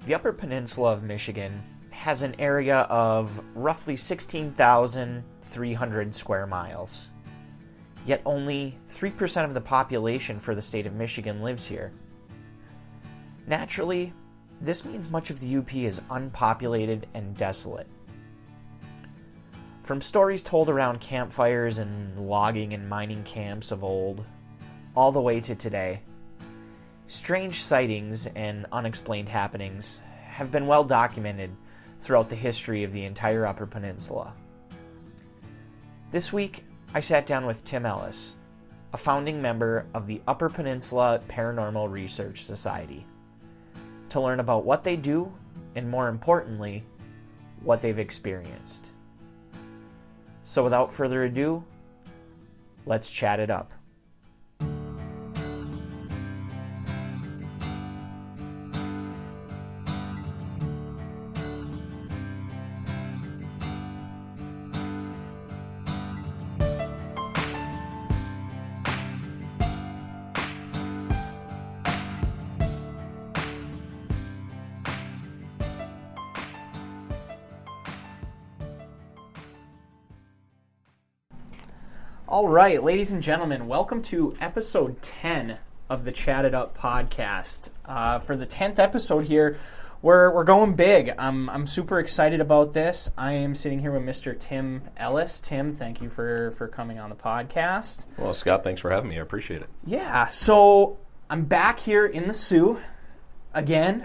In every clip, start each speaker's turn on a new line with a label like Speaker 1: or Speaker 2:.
Speaker 1: The Upper Peninsula of Michigan has an area of roughly 16,300 square miles. Yet only 3% of the population for the state of Michigan lives here. Naturally, this means much of the UP is unpopulated and desolate. From stories told around campfires and logging and mining camps of old, all the way to today, strange sightings and unexplained happenings have been well documented throughout the history of the entire Upper Peninsula. This week, I sat down with Tim Ellis, a founding member of the Upper Peninsula Paranormal Research Society, to learn about what they do and, more importantly, what they've experienced. So without further ado, let's chat it up. All right, ladies and gentlemen, welcome to episode 10 of the Chat It Up podcast. For the 10th episode here, we're going big. I'm super excited about this. I am sitting here with Mr. Tim Ellis. Tim, thank you for coming on the podcast.
Speaker 2: Well, Scott, thanks for having me. I appreciate it.
Speaker 1: Yeah, so I'm back here in the Sioux. Again,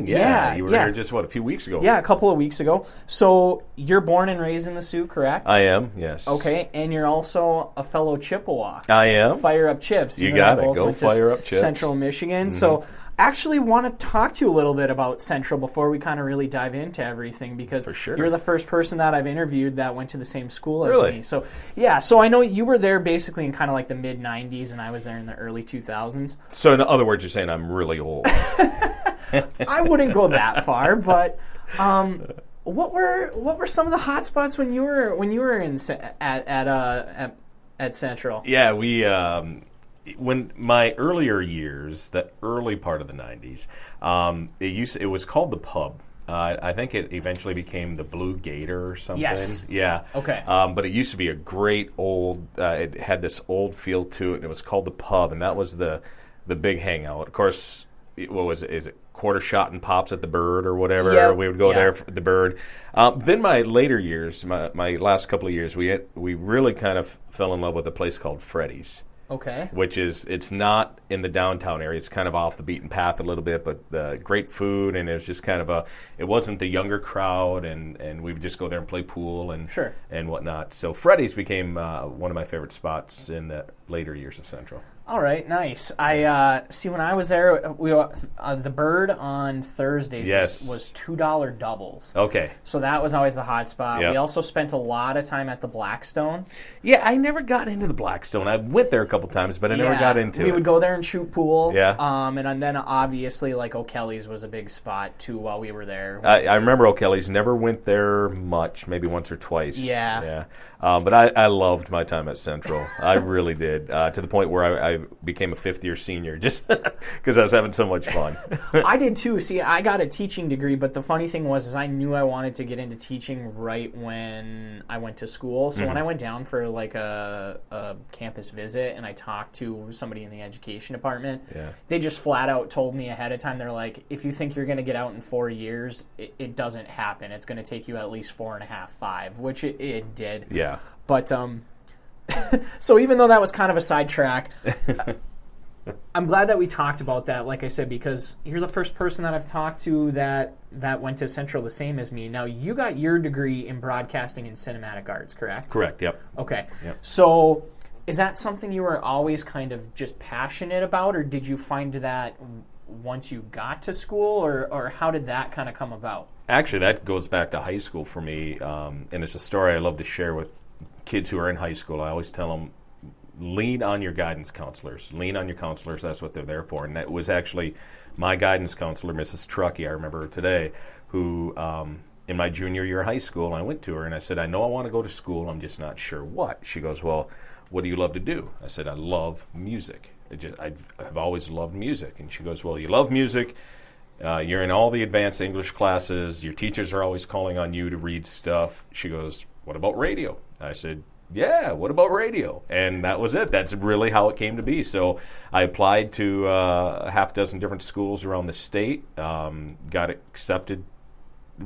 Speaker 2: yeah. You were here just, a few weeks ago?
Speaker 1: Yeah, a couple of weeks ago. So you're born and raised in the Sioux, correct?
Speaker 2: I am, yes.
Speaker 1: Okay, and you're also a fellow Chippewa.
Speaker 2: I am.
Speaker 1: Fire Up Chips.
Speaker 2: You got it. Go Fire Up Chips.
Speaker 1: Central Michigan. Mm-hmm. So actually want to talk to you a little bit about Central before we kind of really dive into everything, because
Speaker 2: For sure.
Speaker 1: You're the first person that I've interviewed that went to the same school as
Speaker 2: Really?
Speaker 1: me. So yeah, so I know you were there basically in kind of like the mid-'90s, and I was there in the early 2000s.
Speaker 2: So in other words, you're saying I'm really old.
Speaker 1: I wouldn't go that far, but what were some of the hot spots when you were in at Central?
Speaker 2: Yeah, we when my earlier years, the early part of the 90s, it was called the Pub. I think it eventually became the Blue Gator or something.
Speaker 1: Yes.
Speaker 2: Yeah.
Speaker 1: Okay.
Speaker 2: But it used to be a great old. It had this old feel to it, and it was called the Pub, and that was the big hangout. Of course, what was it? Is it quarter shot and pops at the Bird or whatever?
Speaker 1: Yep.
Speaker 2: We would go there for the Bird. Then my later years, my last couple of years, we really kind of fell in love with a place called Freddy's.
Speaker 1: Okay.
Speaker 2: Which it's not in the downtown area. It's kind of off the beaten path a little bit, but great food, and it was just kind of it wasn't the younger crowd, and we would just go there and play pool and
Speaker 1: Sure.
Speaker 2: and whatnot. So Freddy's became one of my favorite spots in the later years of Central.
Speaker 1: All right, nice. I see. When I was there, the Bird on Thursdays was $2 doubles.
Speaker 2: Okay.
Speaker 1: So that was always the hot spot.
Speaker 2: Yep.
Speaker 1: We also spent a lot of time at the Blackstone.
Speaker 2: Yeah, I never got into the Blackstone. I went there a couple times, but I never got into it.
Speaker 1: We would go there and shoot pool.
Speaker 2: Yeah.
Speaker 1: And then obviously like O'Kelly's was a big spot too while we were there.
Speaker 2: I remember O'Kelly's. Never went there much, maybe once or twice.
Speaker 1: Yeah.
Speaker 2: Yeah. But I loved my time at Central. I really did, to the point where I became a fifth-year senior just because I was having so much fun.
Speaker 1: I did too. See, I got a teaching degree, but the funny thing was I knew I wanted to get into teaching right when I went to school. So when I went down for like a campus visit and I talked to somebody in the education department, they just flat out told me ahead of time, they're like, if you think you're going to get out in 4 years, it doesn't happen. It's going to take you at least 4.5, 5, which it did.
Speaker 2: Yeah.
Speaker 1: But so even though that was kind of a sidetrack, I'm glad that we talked about that, like I said, because you're the first person that I've talked to that went to Central the same as me. Now, you got your degree in broadcasting and cinematic arts, correct?
Speaker 2: Correct, yep.
Speaker 1: Okay.
Speaker 2: Yep.
Speaker 1: So is that something you were always kind of just passionate about, or did you find that once you got to school, or how did that kind of come about?
Speaker 2: Actually, that goes back to high school for me, and it's a story I love to share with kids who are in high school. I always tell them, lean on your guidance counselors. Lean on your counselors. That's what they're there for. And that was actually my guidance counselor, Mrs. Truckee, I remember her today, who in my junior year of high school, I went to her and I said, I know I want to go to school. I'm just not sure what. She goes, well, what do you love to do? I said, I love music. I've always loved music. And she goes, well, you love music. You're in all the advanced English classes. Your teachers are always calling on you to read stuff. She goes, what about radio? I said, yeah, what about radio? And that was it. That's really how it came to be. So I applied to a half dozen different schools around the state, got accepted.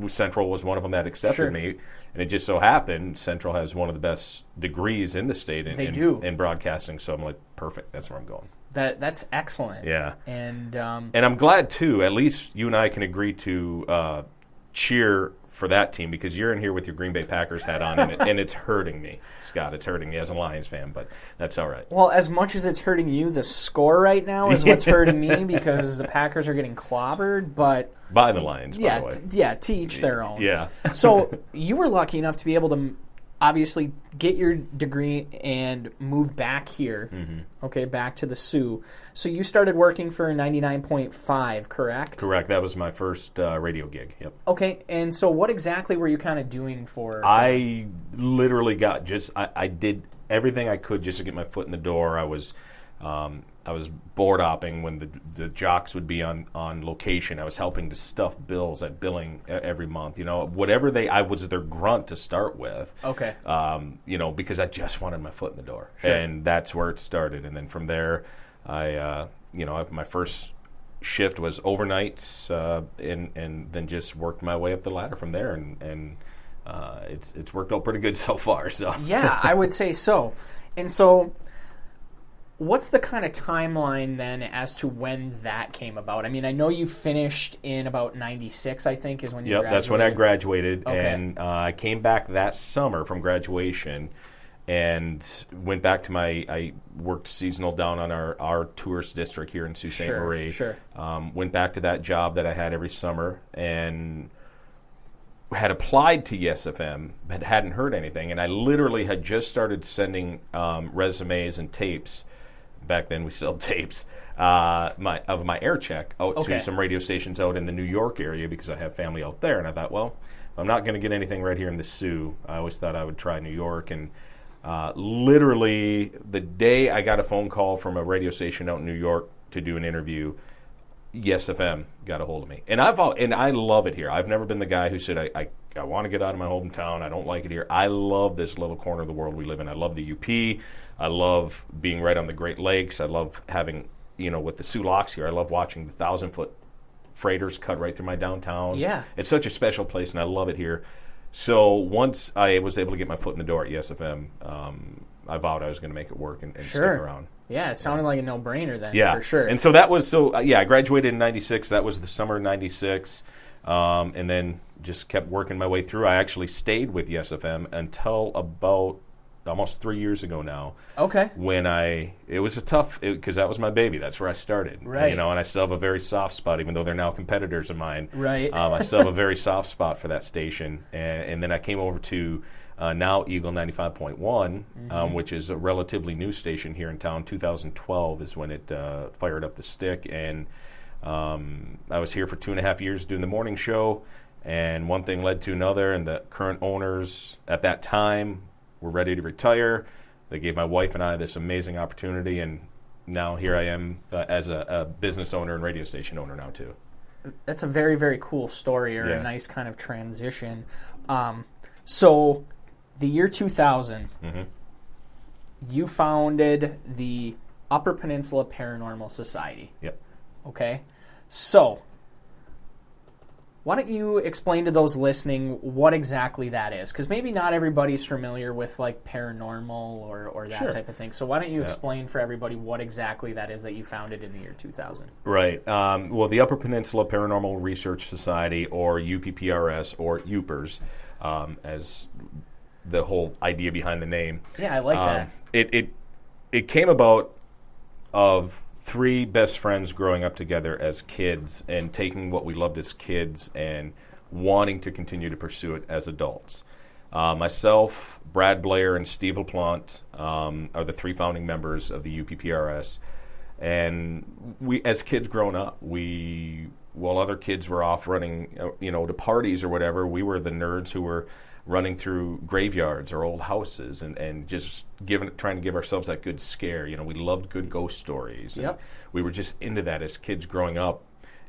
Speaker 2: Central was one of them that accepted me. And it just so happened Central has one of the best degrees in the state in broadcasting. So I'm like, perfect. That's where I'm going.
Speaker 1: That's excellent.
Speaker 2: Yeah.
Speaker 1: And
Speaker 2: I'm glad, too, at least you and I can agree to cheer for that team, because you're in here with your Green Bay Packers hat on, and it's hurting me, Scott. It's hurting me as a Lions fan, but that's all right.
Speaker 1: Well, as much as it's hurting you, the score right now is what's hurting me, because the Packers are getting clobbered, but...
Speaker 2: By the Lions, by the way.
Speaker 1: Yeah, to each their own.
Speaker 2: Yeah.
Speaker 1: So you were lucky enough to be able to obviously get your degree and move back here, back to the Sioux. So you started working for 99.5, correct?
Speaker 2: Correct. That was my first radio gig. Yep.
Speaker 1: Okay, and so what exactly were you kind of doing for...
Speaker 2: I literally I did everything I could just to get my foot in the door. I was board opping when the jocks would be on location. I was helping to stuff bills at billing every month. Whatever I was their grunt to start with.
Speaker 1: Okay.
Speaker 2: Because I just wanted my foot in the door.
Speaker 1: Sure.
Speaker 2: And that's where it started. And then from there, my first shift was overnights, and then just worked my way up the ladder from there. And it's worked out pretty good so far. So
Speaker 1: yeah, I would say so. And so, what's the kind of timeline then as to when that came about? I mean, I know you finished in about 96, I think, is when you graduated.
Speaker 2: Yep, that's when I graduated.
Speaker 1: Okay.
Speaker 2: And I came back that summer from graduation and went back to I worked seasonal down on our tourist district here in Sault Ste. Marie.
Speaker 1: Sure.
Speaker 2: Went back to that job that I had every summer and had applied to Yes FM, but hadn't heard anything. And I literally had just started sending resumes and tapes. Back then we sold tapes of my air check out to some radio stations out in the New York area, because I have family out there. And I thought, well, if I'm not going to get anything right here in the Sioux, I always thought I would try New York. And literally the day I got a phone call from a radio station out in New York to do an interview, Yes FM got a hold of me. And I love it here. I've never been the guy who said, I want to get out of my hometown. I don't like it here. I love this little corner of the world we live in. I love the UP. I love being right on the Great Lakes. I love having, with the Sioux Locks here, I love watching the 1,000-foot freighters cut right through my downtown.
Speaker 1: Yeah.
Speaker 2: It's such a special place, and I love it here. So once I was able to get my foot in the door at Yes FM, I vowed I was going to make it work and stick around.
Speaker 1: Yeah, it sounded like a no-brainer then, for sure.
Speaker 2: And so that was, I graduated in 96. That was the summer of 96. And then just kept working my way through. I actually stayed with Yes FM until about almost 3 years ago now.
Speaker 1: Okay.
Speaker 2: When it was because that was my baby. That's where I started.
Speaker 1: Right.
Speaker 2: And I still have a very soft spot, even though they're now competitors of mine.
Speaker 1: Right.
Speaker 2: I still have a very soft spot for that station. And then I came over to now Eagle 95.1, which is a relatively new station here in town. 2012 is when it fired up the stick. And I was here for 2.5 years doing the morning show. And one thing led to another. And the current owners at that time were ready to retire. They gave my wife and I this amazing opportunity, and now here I am as a business owner and radio station owner now too.
Speaker 1: That's a very, very cool story, or a nice kind of transition. So the year 2000, you founded the Upper Peninsula Paranormal Society.
Speaker 2: Yep.
Speaker 1: Okay. So why don't you explain to those listening what exactly that is? Because maybe not everybody's familiar with like paranormal or that type of thing. So why don't you explain for everybody what exactly that is that you founded in the year 2000?
Speaker 2: Right. Well, the Upper Peninsula Paranormal Research Society, or UPPRS, or UPERS, as the whole idea behind the name.
Speaker 1: Yeah, I like that.
Speaker 2: It came about of three best friends growing up together as kids and taking what we loved as kids and wanting to continue to pursue it as adults. Myself, Brad Blair, and Steve LaPlante are the three founding members of the UPPRS. And we, as kids growing up, while other kids were off running, to parties or whatever, we were the nerds who were running through graveyards or old houses and just trying to give ourselves that good scare. We loved good ghost stories. And we were just into that as kids growing up.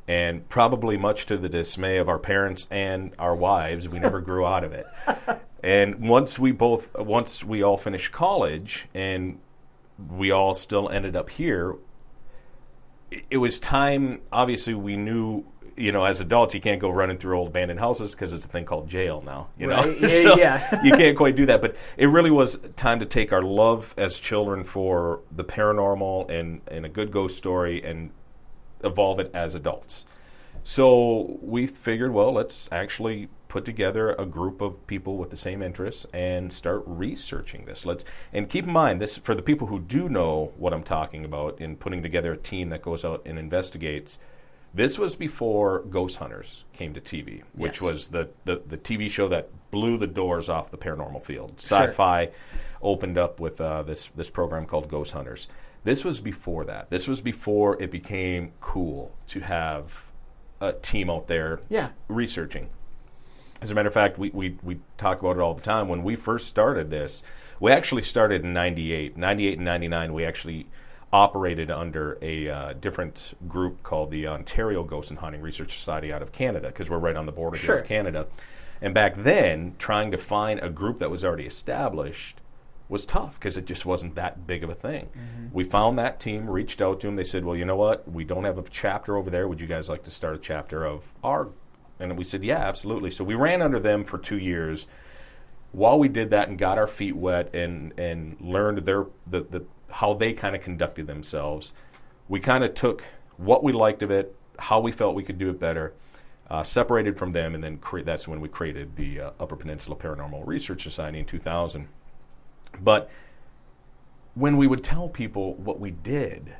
Speaker 2: And probably much to the dismay of our parents and our wives, we never grew out of it. And once we all finished college and we all still ended up here, it was time. Obviously, we knew, as adults, you can't go running through old abandoned houses because it's a thing called jail now.
Speaker 1: Right.
Speaker 2: So
Speaker 1: Yeah.
Speaker 2: You can't quite do that. But it really was time to take our love as children for the paranormal and a good ghost story and evolve it as adults. So we figured, well, let's actually put together a group of people with the same interests and start researching this. And keep in mind, this for the people who do know what I'm talking about in putting together a team that goes out and investigates. This was before Ghost Hunters came to TV, which was the TV show that blew the doors off the paranormal field. Sci-Fi opened up with this program called Ghost Hunters. This was before that. This was before it became cool to have a team out there researching. As a matter of fact, we talk about it all the time. When we first started this, we actually started in 98. 98 and 99, we actually operated under a different group called the Ontario Ghost and Haunting Research Society out of Canada, because we're right on the border here of Canada. And back then, trying to find a group that was already established was tough because it just wasn't that big of a thing. Mm-hmm. We found that team, reached out to them. They said, well, you know what? We don't have a chapter over there. Would you guys like to start a chapter of our... And we said, yeah, absolutely. So we ran under them for 2 years. While we did that and got our feet wet and learned how they kind of conducted themselves, we kind of took what we liked of it, how we felt we could do it better, separated from them, and then that's when we created the Upper Peninsula Paranormal Research Society in 2000. But when we would tell people what we did,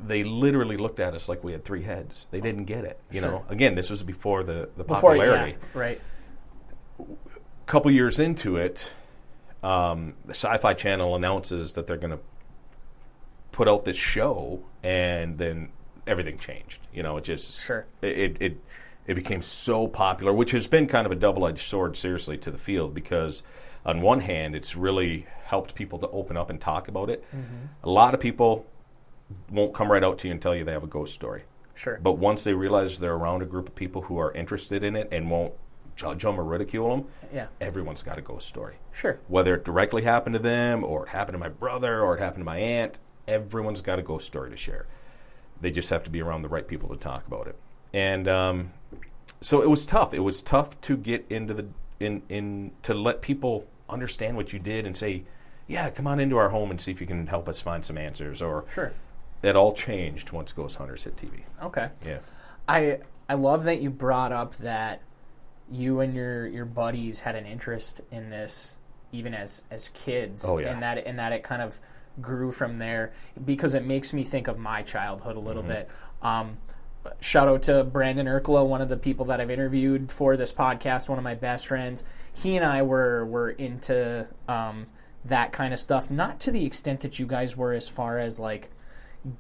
Speaker 2: they literally looked at us like we had three heads. They didn't get it. You know, again, this was before the popularity.
Speaker 1: Yeah, right.
Speaker 2: A couple years into it, the Sci-Fi Channel announces that they're going to put out this show, and then everything changed. You know, it just it became so popular, which has been kind of a double-edged sword, seriously, to the field, because on one hand, it's really helped people to open up and talk about it. Mm-hmm. A lot of people won't come right out to you and tell you they have a ghost story.
Speaker 1: Sure.
Speaker 2: But once they realize they're around a group of people who are interested in it and won't judge them or ridicule them, everyone's got a ghost story.
Speaker 1: Sure.
Speaker 2: Whether it directly happened to them, or it happened to my brother, or it happened to my aunt, everyone's got a ghost story to share. They just have to be around the right people to talk about it. And so it was tough. It was tough to get into to let people understand what you did and say, yeah, come on into our home and see if you can help us find some answers. Or it all changed once Ghost Hunters hit TV.
Speaker 1: Okay.
Speaker 2: Yeah.
Speaker 1: I love that you brought up that you and your buddies had an interest in this even as kids.
Speaker 2: Oh, yeah.
Speaker 1: And that it kind of grew from there, because it makes me think of my childhood a little bit. Shout out to Brandon Urkla, one of the people that I've interviewed for this podcast, one of my best friends. He and I were into that kind of stuff, not to the extent that you guys were as far as like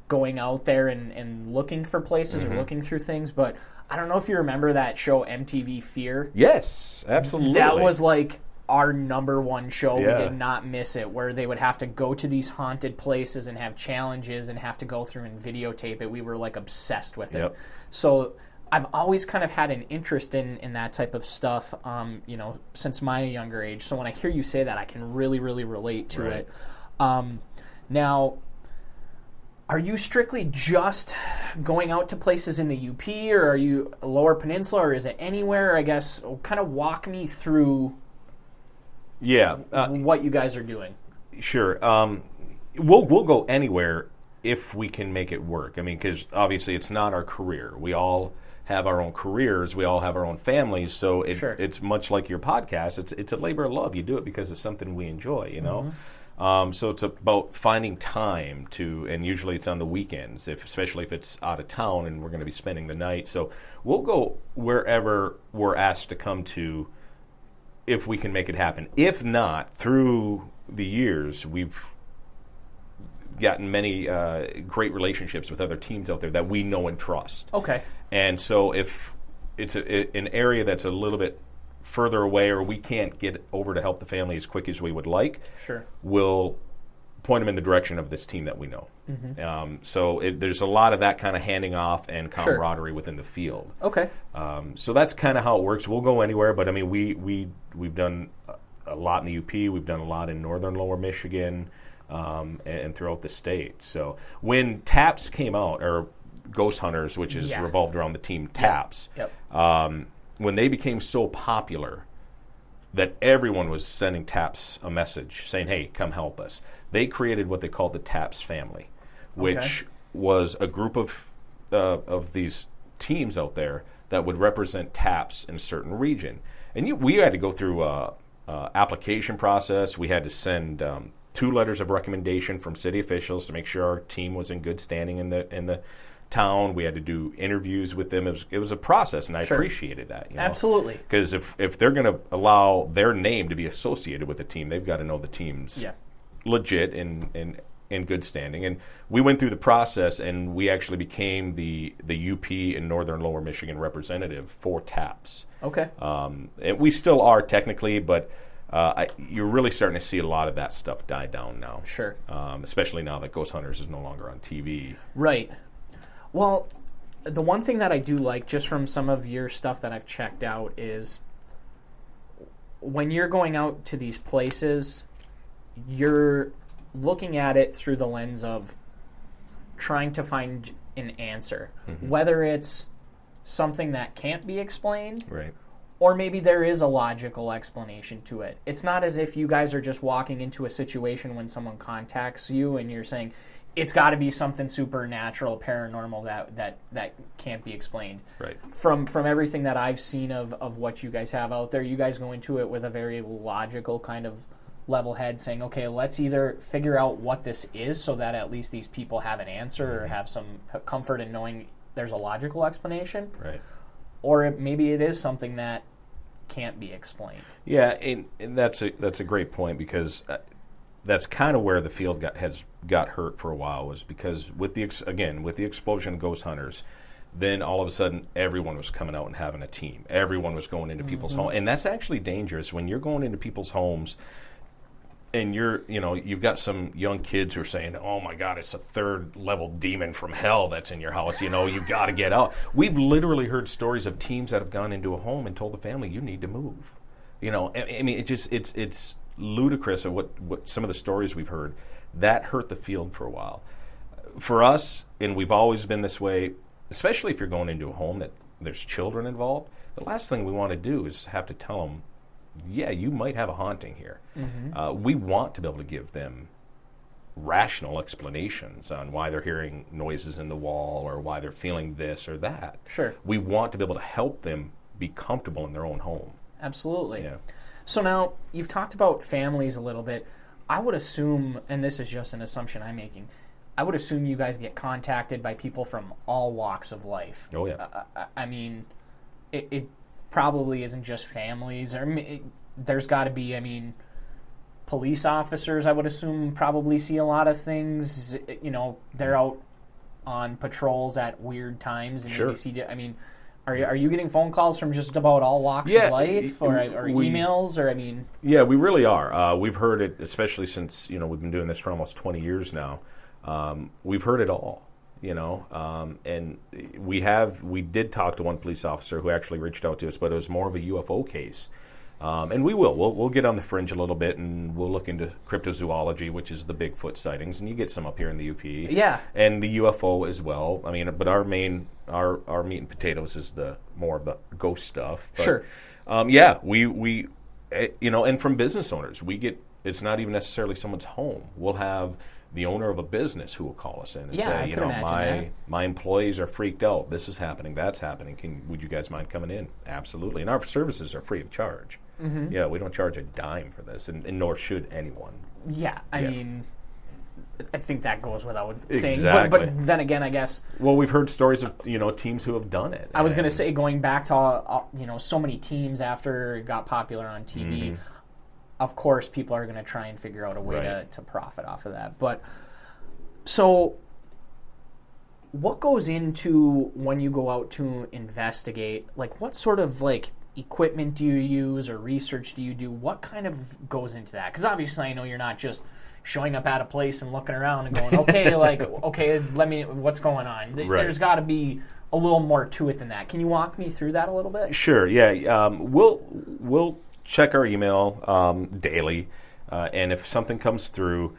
Speaker 1: going out there and looking for places or looking through things, but I don't know if you remember that show MTV Fear.
Speaker 2: Yes, absolutely.
Speaker 1: That was like our number one show. Yeah. We did not miss it, where they would have to go to these haunted places and have challenges and have to go through and videotape it. We were like obsessed with it. So I've always kind of had an interest in that type of stuff, since my younger age. So when I hear you say that, I can really, really relate to it. Now, are you strictly just going out to places in the UP, or are you Lower Peninsula, or is it anywhere? I guess kind of walk me through what you guys are doing.
Speaker 2: Sure. We'll go anywhere if we can make it work. I mean, because obviously it's not our career. We all have our own careers. We all have our own families. So it's much like your podcast. It's a labor of love. You do it because it's something we enjoy, you know. So it's about finding time to, and usually it's on the weekends, especially if it's out of town and we're going to be spending the night. So we'll go wherever we're asked to come to if we can make it happen. If not, through the years, we've gotten many great relationships with other teams out there that we know and trust.
Speaker 1: Okay.
Speaker 2: And so if it's an area that's a little bit further away, or we can't get over to help the family as quick as we would like,
Speaker 1: sure,
Speaker 2: we'll point them in the direction of this team that we know. So there's a lot of that kind of handing off and camaraderie within the field.
Speaker 1: Okay.
Speaker 2: So that's kind of how it works. We'll go anywhere, but I mean, we've done a lot in the UP. We've done a lot in northern Lower Michigan, and throughout the state. So when TAPS came out, or Ghost Hunters, which is revolved around the team TAPS, when they became so popular that everyone was sending TAPS a message saying, hey, come help us, they created what they called the TAPS family, which was a group of these teams out there that would represent TAPS in a certain region. And we had to go through a application process. We had to send 2 letters of recommendation from city officials to make sure our team was in good standing in the town. We had to do interviews with them. It was a process, and I appreciated that.
Speaker 1: Absolutely.
Speaker 2: Because if they're going to allow their name to be associated with the team, they've got to know the team's legit and in good standing. And we went through the process, and we actually became the UP and Northern Lower Michigan representative for TAPS.
Speaker 1: Okay.
Speaker 2: And we still are technically, but you're really starting to see a lot of that stuff die down now.
Speaker 1: Sure.
Speaker 2: Especially now that Ghost Hunters is no longer on TV.
Speaker 1: Right. Well, the one thing that I do like, just from some of your stuff that I've checked out, is when you're going out to these places, you're looking at it through the lens of trying to find an answer, whether it's something that can't be explained,
Speaker 2: right,
Speaker 1: or maybe there is a logical explanation to it. It's not as if you guys are just walking into a situation when someone contacts you and you're saying, it's got to be something supernatural, paranormal that can't be explained.
Speaker 2: Right.
Speaker 1: From everything that I've seen of what you guys have out there, you guys go into it with a very logical kind of level head, saying, okay, let's either figure out what this is so that at least these people have an answer or have some comfort in knowing there's a logical explanation.
Speaker 2: Right.
Speaker 1: Or maybe it is something that can't be explained.
Speaker 2: Yeah, and that's a great point, because that's kind of where the field got hurt for a while, was because with the explosion of Ghost Hunters, then all of a sudden everyone was coming out and having a team. Everyone was going into people's homes, and that's actually dangerous when you're going into people's homes. And you've got some young kids who are saying, "Oh my God, it's a 3rd level demon from hell that's in your house. You've got to get out." We've literally heard stories of teams that have gone into a home and told the family, "You need to move." I mean, it's ludicrous of what some of the stories we've heard that hurt the field for a while. For us, and we've always been this way, especially if you're going into a home that there's children involved. The last thing we want to do is have to tell them, yeah, you might have a haunting here. We want to be able to give them rational explanations on why they're hearing noises in the wall or why they're feeling this or that.
Speaker 1: Sure.
Speaker 2: We want to be able to help them be comfortable in their own home.
Speaker 1: Absolutely.
Speaker 2: Yeah.
Speaker 1: So now, you've talked about families a little bit. I would assume, and this is just an assumption I'm making, I would assume you guys get contacted by people from all walks of life.
Speaker 2: Oh, yeah.
Speaker 1: I mean, it probably isn't just families. There's got to be, police officers, I would assume, probably see a lot of things. They're out on patrols at weird times. And
Speaker 2: sure.
Speaker 1: Are you getting phone calls from just about all walks of life, or emails, or
Speaker 2: Yeah, we really are. We've heard it, especially since we've been doing this for almost 20 years now. We've heard it all. And we did talk to one police officer who actually reached out to us, but it was more of a UFO case. And we'll get on the fringe a little bit, and we'll look into cryptozoology, which is the Bigfoot sightings, and you get some up here in the UP.
Speaker 1: Yeah.
Speaker 2: And the UFO as well. But our meat and potatoes is more of the ghost stuff. But,
Speaker 1: sure.
Speaker 2: We and from business owners, it's not even necessarily someone's home. We'll have the owner of a business who will call us in and say, my employees are freaked out. This is happening. That's happening. Would you guys mind coming in? Absolutely. And our services are free of charge. Mm-hmm. Yeah, we don't charge a dime for this, and nor should anyone.
Speaker 1: Yeah, I mean, I think that goes without saying.
Speaker 2: Exactly.
Speaker 1: But then again, I guess.
Speaker 2: Well, we've heard stories of teams who have done it.
Speaker 1: I was going to say, going back to so many teams after it got popular on TV. Mm-hmm. Of course, people are going to try and figure out a way to profit off of that. But so, what goes into when you go out to investigate? Like, what sort of equipment do you use or research do you do? What kind of goes into that? Because obviously, I know you're not just showing up at a place and looking around and going, okay, what's going on?
Speaker 2: Right.
Speaker 1: There's got to be a little more to it than that. Can you walk me through that a little bit?
Speaker 2: Sure. Yeah. We'll check our email daily, and if something comes through,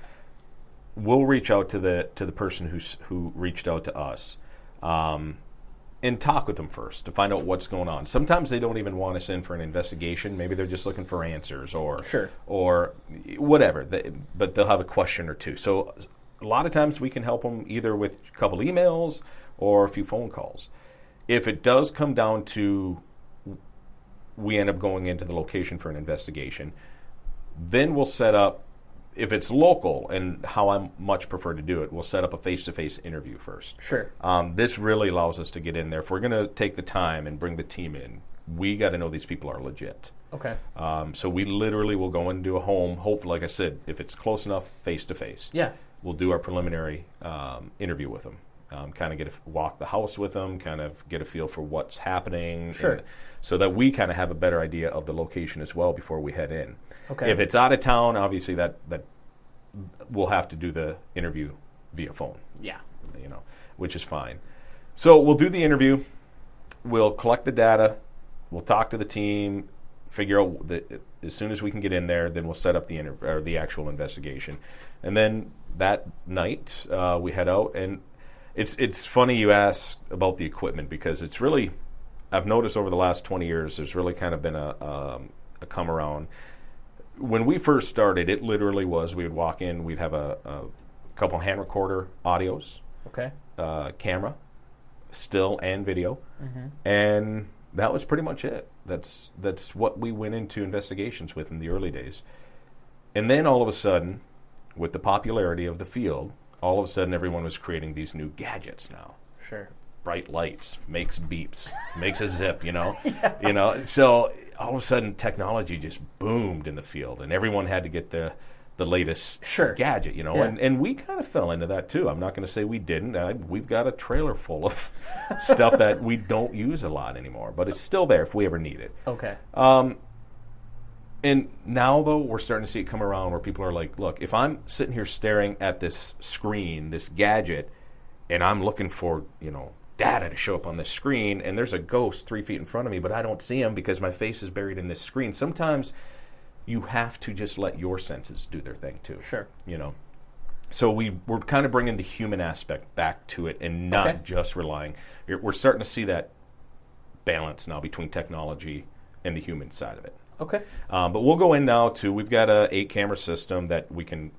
Speaker 2: we'll reach out to the person who reached out to us, and talk with them first to find out what's going on. Sometimes they don't even want us in for an investigation. Maybe they're just looking for answers or whatever. But they'll have a question or two. So a lot of times we can help them either with a couple emails or a few phone calls. If it does come down to we end up going into the location for an investigation, then we'll set up, if it's local, and how I much prefer to do it, we'll set up a face-to-face interview first.
Speaker 1: Sure.
Speaker 2: This really allows us to get in there. If we're going to take the time and bring the team in, we got to know these people are legit.
Speaker 1: Okay.
Speaker 2: So we literally will go into a home, hope, like I said, if it's close enough, face-to-face.
Speaker 1: Yeah.
Speaker 2: We'll do our preliminary interview with them, kind of walk the house with them, kind of get a feel for what's happening.
Speaker 1: Sure.
Speaker 2: So that we kind of have a better idea of the location as well before we head in.
Speaker 1: Okay.
Speaker 2: If it's out of town, obviously that we'll have to do the interview via phone.
Speaker 1: Yeah.
Speaker 2: Which is fine. So we'll do the interview. We'll collect the data. We'll talk to the team. Figure out as soon as we can get in there, then we'll set up the actual investigation. And then that night we head out. And it's funny you ask about the equipment, because it's really, I've noticed over the last 20 years, there's really kind of been a come around. When we first started, it literally was, we would walk in, we'd have a couple hand recorder audios,
Speaker 1: okay,
Speaker 2: camera, still and video, and that was pretty much it. That's what we went into investigations with in the early days. And then all of a sudden, with the popularity of the field, all of a sudden everyone was creating these new gadgets now.
Speaker 1: Sure.
Speaker 2: Bright lights, makes beeps, makes a zip,
Speaker 1: Yeah.
Speaker 2: So all of a sudden technology just boomed in the field, and everyone had to get the latest gadget,
Speaker 1: Yeah.
Speaker 2: and we kind of fell into that too. I'm not going to say we didn't. We've got a trailer full of stuff that we don't use a lot anymore, but it's still there if we ever need it.
Speaker 1: Okay.
Speaker 2: And now, though, we're starting to see it come around where people are like, look, if I'm sitting here staring at this screen, this gadget, and I'm looking for, data to show up on this screen, and there's a ghost 3 feet in front of me, but I don't see him because my face is buried in this screen. Sometimes you have to just let your senses do their thing too.
Speaker 1: Sure.
Speaker 2: So we're kind of bringing the human aspect back to it and not just relying. We're starting to see that balance now between technology and the human side of it.
Speaker 1: Okay.
Speaker 2: But we'll go in now to, we've got a 8-camera system that we can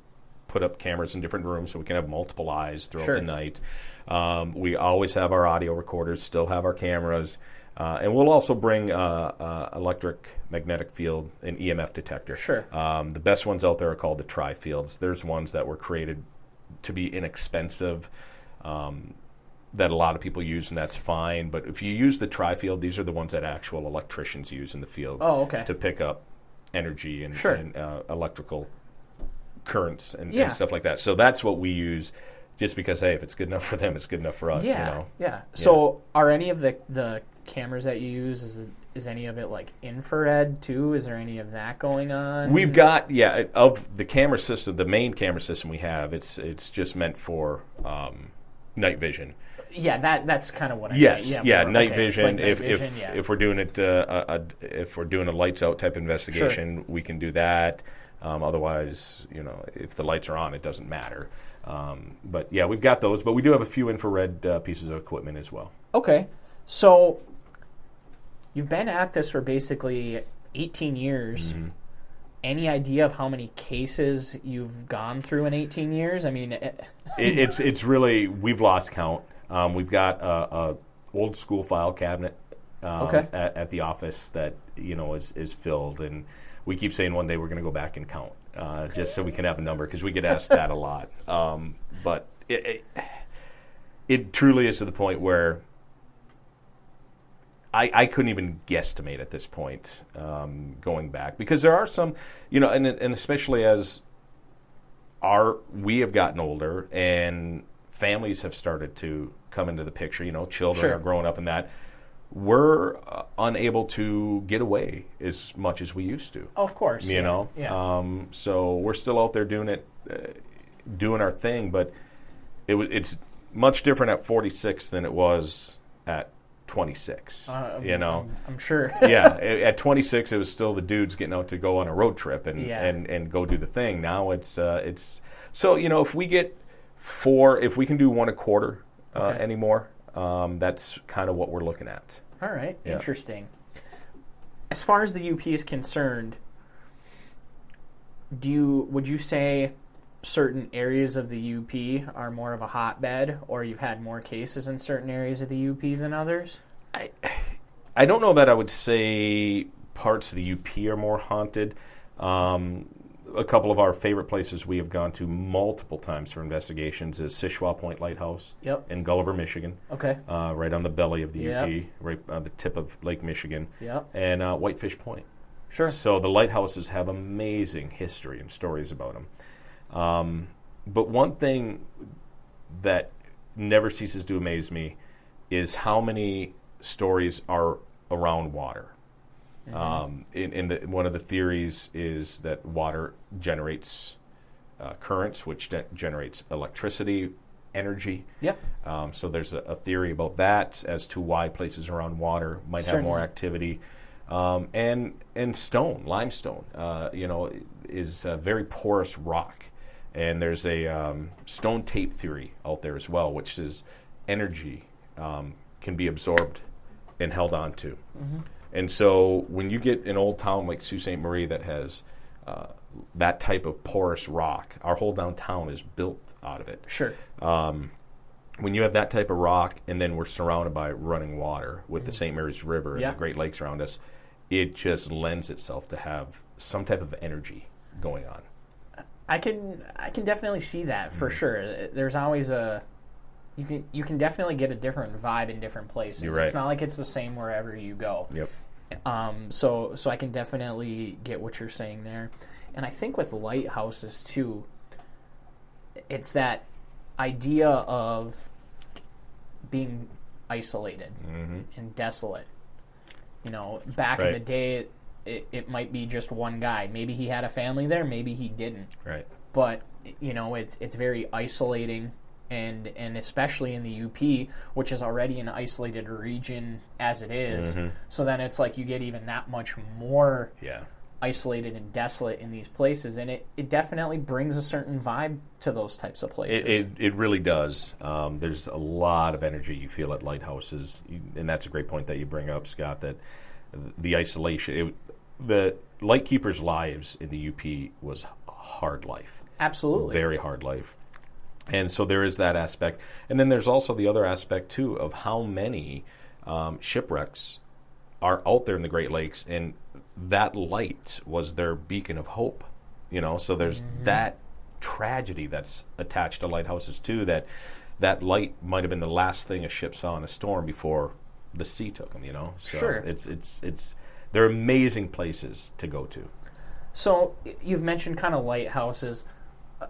Speaker 2: put up cameras in different rooms so we can have multiple eyes throughout the night. We always have our audio recorders, still have our cameras, and we'll also bring electric magnetic field and EMF detector.
Speaker 1: Sure.
Speaker 2: The best ones out there are called the tri-fields. There's ones that were created to be inexpensive that a lot of people use, and that's fine. But if you use the tri-field, these are the ones that actual electricians use in the field to pick up energy and electrical currents and stuff like that. So that's what we use. Just because, hey, if it's good enough for them, it's good enough for us.
Speaker 1: Yeah. So, are any of the cameras that you use, is any of it like infrared too? Is there any of that going on?
Speaker 2: We've got of the camera system, the main camera system we have. It's just meant for night vision.
Speaker 1: Yeah, that's kind of what I mean.
Speaker 2: Yes, night vision. Like if we're doing it, if we're doing a lights out type investigation, we can do that. Otherwise, if the lights are on, it doesn't matter. But yeah, we've got those, but we do have a few infrared pieces of equipment as well.
Speaker 1: Okay. So you've been at this for basically 18 years. Mm-hmm. Any idea of how many cases you've gone through in 18 years? I mean,
Speaker 2: it's really, we've lost count. We've got a old school file cabinet at the office that is filled, and we keep saying one day we're going to go back and count. Just so we can have a number, because we get asked that a lot. But it truly is to the point where I couldn't even guesstimate at this point going back, because there are some, and especially as we have gotten older and families have started to come into the picture, children are growing up in that. We're unable to get away as much as we used to.
Speaker 1: Oh, of course.
Speaker 2: So we're still out there doing it doing our thing. But it's much different at 46 than it was at 26.
Speaker 3: I'm sure.
Speaker 2: Yeah, at 26, it was still the dudes getting out to go on a road trip and go do the thing. Now it's so if we get 4, if we can do 1 a quarter anymore, that's kind of what we're looking at.
Speaker 3: All right, interesting. As far as the UP is concerned, would you say certain areas of the UP are more of a hotbed, or you've had more cases in certain areas of the UP than others?
Speaker 2: I don't know that I would say parts of the UP are more haunted. A couple of our favorite places we have gone to multiple times for investigations is Shishwa Point Lighthouse in Gulliver, Michigan.
Speaker 3: Okay.
Speaker 2: Right on the belly of the UP, right on the tip of Lake Michigan. And Whitefish Point.
Speaker 3: Sure.
Speaker 2: So the lighthouses have amazing history and stories about them. But one thing that never ceases to amaze me is how many stories are around water. One of the theories is that water generates currents, which generates electricity, energy. So there's a theory about that as to why places around water might have more activity. And stone, limestone, is a very porous rock. And there's a stone tape theory out there as well, which is energy can be absorbed and held on to. And so when you get an old town like Sault Ste. Marie that has that type of porous rock, our whole downtown is built out of it.
Speaker 3: Sure.
Speaker 2: When you have that type of rock, and then we're surrounded by running water with the St. Mary's River and the Great Lakes around us, it just lends itself to have some type of energy going on.
Speaker 3: I can definitely see that for sure. There's always you can definitely get a different vibe in different places.
Speaker 2: You're right.
Speaker 3: It's not like it's the same wherever you go. So I can definitely get what you're saying there. And I think with lighthouses too, it's that idea of being isolated and desolate. Back in the day, it might be just one guy. Maybe he had a family there, maybe he didn't.
Speaker 2: Right.
Speaker 3: But it's very isolating, and especially in the UP, which is already an isolated region as it is. So then it's like you get even that much more isolated and desolate in these places, and it definitely brings a certain vibe to those types of places.
Speaker 2: It really does. There's a lot of energy you feel at lighthouses, and that's a great point that you bring up, Scott, that the isolation, the lightkeepers' lives in the UP was a hard life.
Speaker 3: Absolutely.
Speaker 2: Very hard life. And so there is that aspect. And then there's also the other aspect, too, of how many shipwrecks are out there in the Great Lakes, and that light was their beacon of hope. So there's that tragedy that's attached to lighthouses, too, that light might have been the last thing a ship saw in a storm before the sea took them, So
Speaker 3: sure.
Speaker 2: They're amazing places to go to.
Speaker 3: So you've mentioned kind of lighthouses.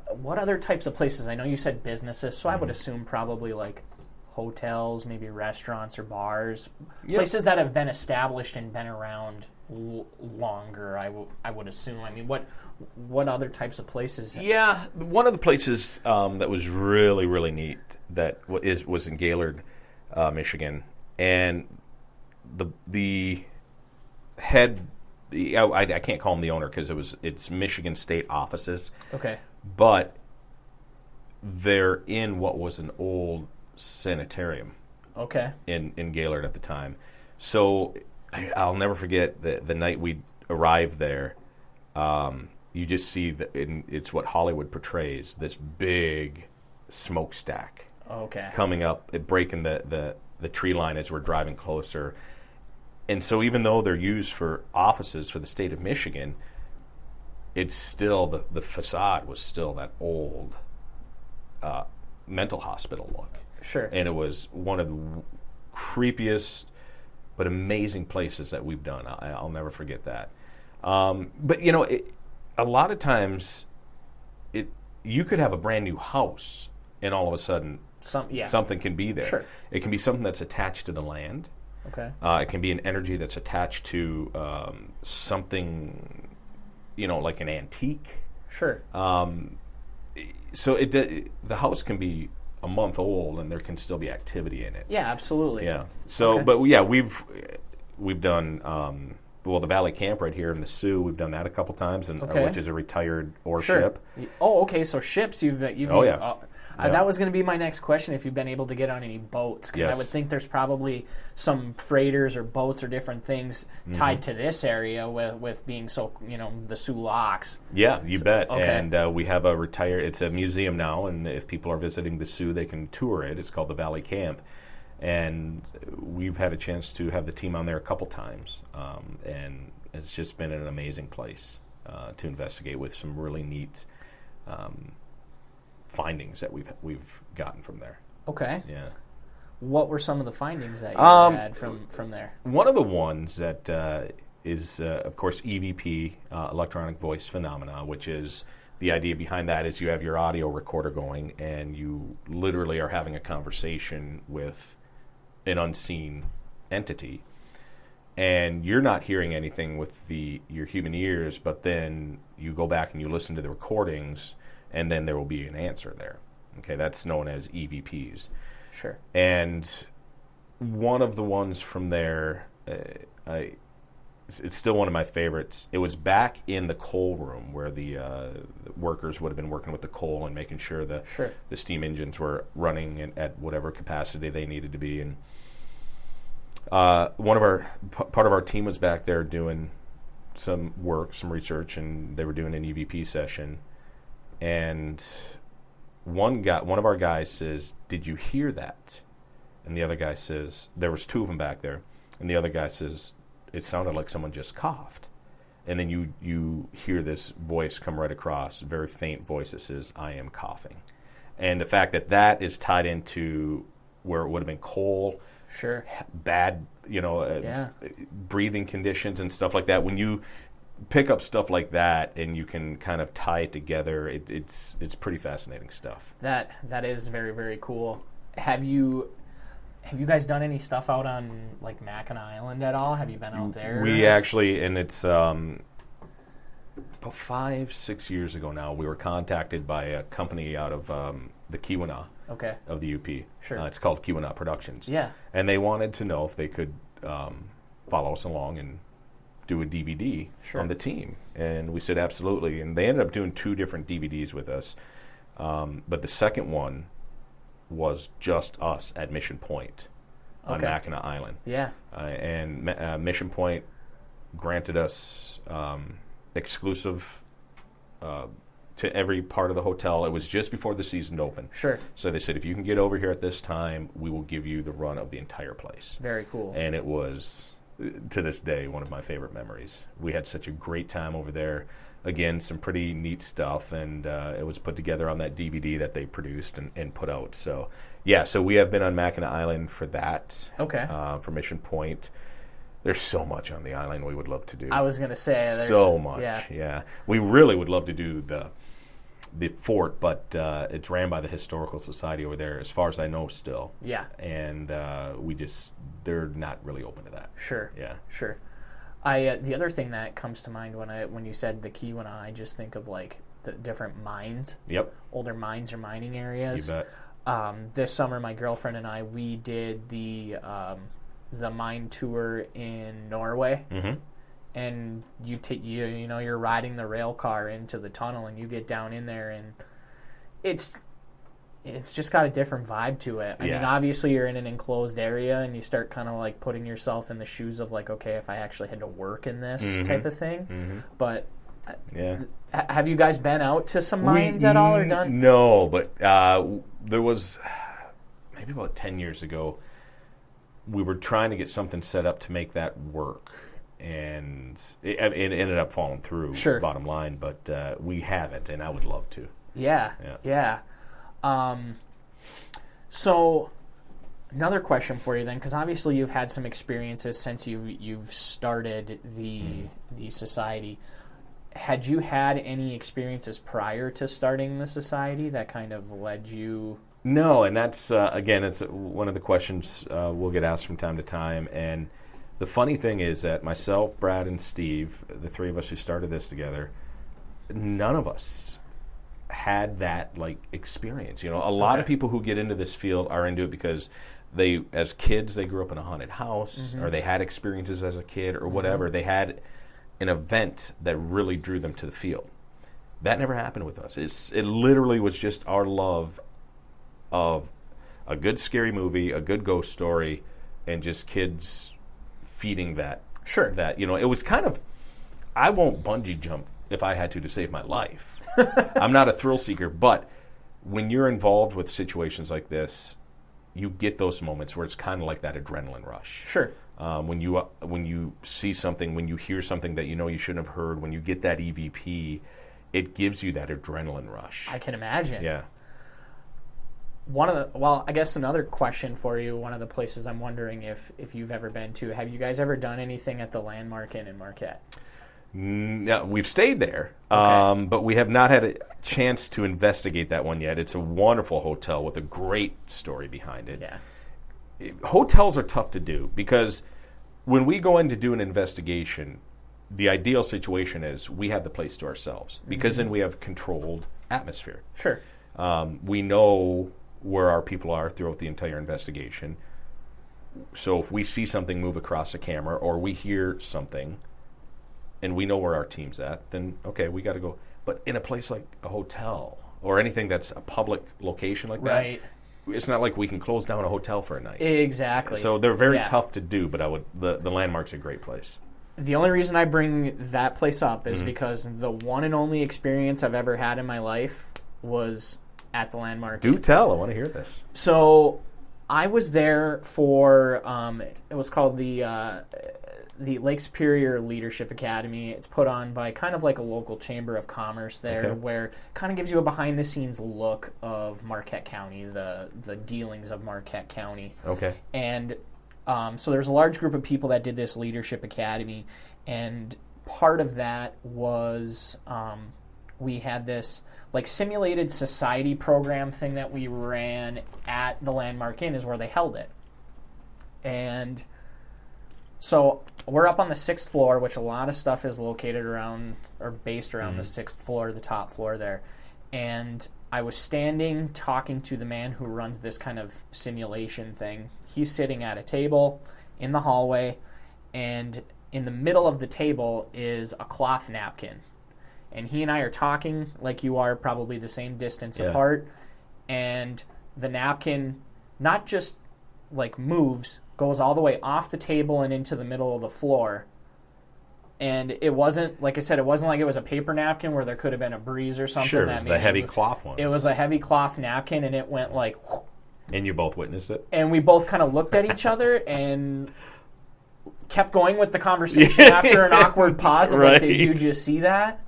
Speaker 3: What other types of places? I know you said businesses, so I would assume probably like hotels, maybe restaurants or bars, places that have been established and been around longer. I would assume. I mean, what other types of places?
Speaker 2: Yeah, one of the places that was really, really neat was in Gaylord, Michigan, and the head. I can't call him the owner because it's Michigan State offices.
Speaker 3: Okay.
Speaker 2: But they're in what was an old sanitarium.
Speaker 3: Okay.
Speaker 2: In Gaylord at the time. So I'll never forget the night we arrived there. You just see it's what Hollywood portrays, this big smokestack.
Speaker 3: Okay.
Speaker 2: Coming up, breaking the tree line as we're driving closer. And so even though they're used for offices for the state of Michigan, it's still, the facade was still that old mental hospital look.
Speaker 3: Sure. And
Speaker 2: it was one of the creepiest but amazing places that we've done. I'll never forget that. But, a lot of times you could have a brand new house and all of a sudden something can be there.
Speaker 3: Sure.
Speaker 2: It can be something that's attached to the land.
Speaker 3: Okay.
Speaker 2: It can be an energy that's attached to something, like an antique.
Speaker 3: Sure.
Speaker 2: So the house can be a month old, and there can still be activity in it.
Speaker 3: Yeah, absolutely.
Speaker 2: Yeah. So,
Speaker 3: Okay.
Speaker 2: but yeah, we've done the Valley Camp right here in the Sioux. We've done that a couple times, and
Speaker 3: Okay.
Speaker 2: which is a retired ore
Speaker 3: Sure.
Speaker 2: ship.
Speaker 3: Oh, okay. So ships, you've
Speaker 2: Oh, yeah. Yeah.
Speaker 3: That was going to be my next question. If you've been able to get on any boats, because I
Speaker 2: Yes.
Speaker 3: would think there's probably some freighters or boats or different things tied to this area with being so the Sioux Locks.
Speaker 2: Yeah, you bet.
Speaker 3: Okay.
Speaker 2: And we have it's a museum now, and if people are visiting the Sioux, they can tour it. It's called the Valley Camp. And we've had a chance to have the team on there a couple times. And it's just been an amazing place to investigate with some really neat findings that we've gotten from there.
Speaker 3: Okay.
Speaker 2: Yeah.
Speaker 3: What were some of the findings that you had from there?
Speaker 2: One of the ones that is, of course, EVP, electronic voice phenomena, which is the idea behind that is you have your audio recorder going and you literally are having a conversation with an unseen entity, and you're not hearing anything with your human ears, but then you go back and you listen to the recordings, and then there will be an answer there. Okay, that's known as EVPs.
Speaker 3: Sure.
Speaker 2: And one of the ones from there, it's still one of my favorites. It was back in the coal room where the workers would have been working with the coal and making sure the steam engines were running at whatever capacity they needed to be. And part of our team was back there doing some work, some research, and they were doing an EVP session. And one of our guys says, "Did you hear that?" And the other guy says, there was two of them back there, and the other guy says, "It sounded like someone just coughed." And then you hear this voice come right across, a very faint voice that says, "I am coughing." And the fact that is tied into where it would have been coal,
Speaker 3: Sure.
Speaker 2: bad, breathing conditions and stuff like that. When you pick up stuff like that and you can kind of tie it together, it's pretty fascinating stuff.
Speaker 3: That is very, very cool. Have you guys done any stuff out on like Mackinac Island at all? Have you been out there?
Speaker 2: We actually, and it's about 5-6 years ago now, we were contacted by a company out of the Keweenaw of the UP.
Speaker 3: Sure.
Speaker 2: It's called Keweenaw Productions.
Speaker 3: Yeah.
Speaker 2: And they wanted to know if they could follow us along and do a DVD on the team. And we said absolutely. And they ended up doing 2 different DVDs with us. But the second one was just us at Mission Point on Mackinac Island.
Speaker 3: Yeah.
Speaker 2: And Mission Point granted us exclusive to every part of the hotel. It was just before the season opened.
Speaker 3: Sure.
Speaker 2: So they said, if you can get over here at this time, we will give you the run of the entire place.
Speaker 3: Very cool.
Speaker 2: And it was, to this day, one of my favorite memories. We had such a great time over there. Again, some pretty neat stuff, and it was put together on that DVD that they produced and put out. So, yeah, so we have been on Mackinac Island for that.
Speaker 3: Okay.
Speaker 2: For Mission Point. There's so much on the island we would love to do.
Speaker 3: I was going to say. There's
Speaker 2: so much, yeah. We really would love to do the fort, but it's ran by the Historical Society over there, as far as I know, still.
Speaker 3: Yeah.
Speaker 2: And they're not really open to that.
Speaker 3: Sure.
Speaker 2: Yeah.
Speaker 3: Sure. The other thing that comes to mind when you said the Keweenaw, I just think of like the different mines.
Speaker 2: Yep.
Speaker 3: Older mines or mining areas.
Speaker 2: You bet.
Speaker 3: This summer, my girlfriend and I, we did the mine tour in Norway.
Speaker 2: Mm-hmm.
Speaker 3: And you're riding the rail car into the tunnel, and you get down in there, and it's just got a different vibe to it. I mean, obviously you're in an enclosed area, and you start kind of like putting yourself in the shoes of like, okay, if I actually had to work in this type of thing. Mm-hmm. But have you guys been out to some mines at all or done?
Speaker 2: No, but there was maybe about 10 years ago. We were trying to get something set up to make that work. And it ended up falling through, bottom line, but we haven't, and I would love to.
Speaker 3: Yeah. So another question for you then, because obviously you've had some experiences since you've started the society. Had you had any experiences prior to starting the society that kind of led you? No,
Speaker 2: and that's, again, it's one of the questions we'll get asked from time to time, and the funny thing is that myself, Brad, and Steve, the 3 of us who started this together, none of us had that like experience. You know, a lot of people who get into this field are into it because they, as kids, they grew up in a haunted house, or they had experiences as a kid, or whatever. They had an event that really drew them to the field. That never happened with us. It literally was just our love of a good scary movie, a good ghost story, and just kids feeding that.
Speaker 3: Sure.
Speaker 2: That, you know, it was kind of, I won't bungee jump if I had to save my life. I'm not a thrill seeker, but when you're involved with situations like this, you get those moments where it's kind of like that adrenaline rush.
Speaker 3: Sure.
Speaker 2: When you see something, when you hear something that you know you shouldn't have heard, when you get that EVP, it gives you that adrenaline rush.
Speaker 3: I can imagine.
Speaker 2: Yeah.
Speaker 3: I guess another question for you, one of the places I'm wondering if you've ever been to, have you guys ever done anything at the Landmark Inn in Marquette?
Speaker 2: No, we've stayed there,
Speaker 3: Okay.
Speaker 2: but we have not had a chance to investigate that one yet. It's a wonderful hotel with a great story behind it.
Speaker 3: Yeah.
Speaker 2: Hotels are tough to do because when we go in to do an investigation, the ideal situation is we have the place to ourselves because then we have controlled atmosphere.
Speaker 3: Sure.
Speaker 2: We know where our people are throughout the entire investigation. So if we see something move across the camera or we hear something and we know where our team's at, then, okay, we got to go. But in a place like a hotel or anything that's a public location like
Speaker 3: Right.
Speaker 2: that, it's not like we can close down a hotel for a night.
Speaker 3: Exactly.
Speaker 2: So they're very tough to do, but the Landmark's a great place.
Speaker 3: The only reason I bring that place up is because the one and only experience I've ever had in my life was at the Landmark.
Speaker 2: Do tell. I want to hear this.
Speaker 3: So I was there for, it was called the Lake Superior Leadership Academy. It's put on by kind of like a local chamber of commerce there, where it kind of gives you a behind-the-scenes look of Marquette County, the dealings of Marquette County.
Speaker 2: Okay.
Speaker 3: And so there's a large group of people that did this Leadership Academy, and part of that was we had this like simulated society program thing that we ran at the Landmark Inn is where they held it. And so we're up on the 6th floor, which a lot of stuff is located around or based around the 6th floor, the top floor there. And I was standing talking to the man who runs this kind of simulation thing. He's sitting at a table in the hallway, and in the middle of the table is a cloth napkin. And he and I are talking like you are, probably the same distance apart. And the napkin not just like moves, goes all the way off the table and into the middle of the floor. And it wasn't, like I said, it wasn't like it was a paper napkin where there could have been a breeze or something.
Speaker 2: Sure, it was the heavy cloth one.
Speaker 3: It was a heavy cloth napkin, and it went like... Whoosh,
Speaker 2: and you both witnessed it?
Speaker 3: And we both kind of looked at each other and kept going with the conversation after an awkward pause of like, did you just see that?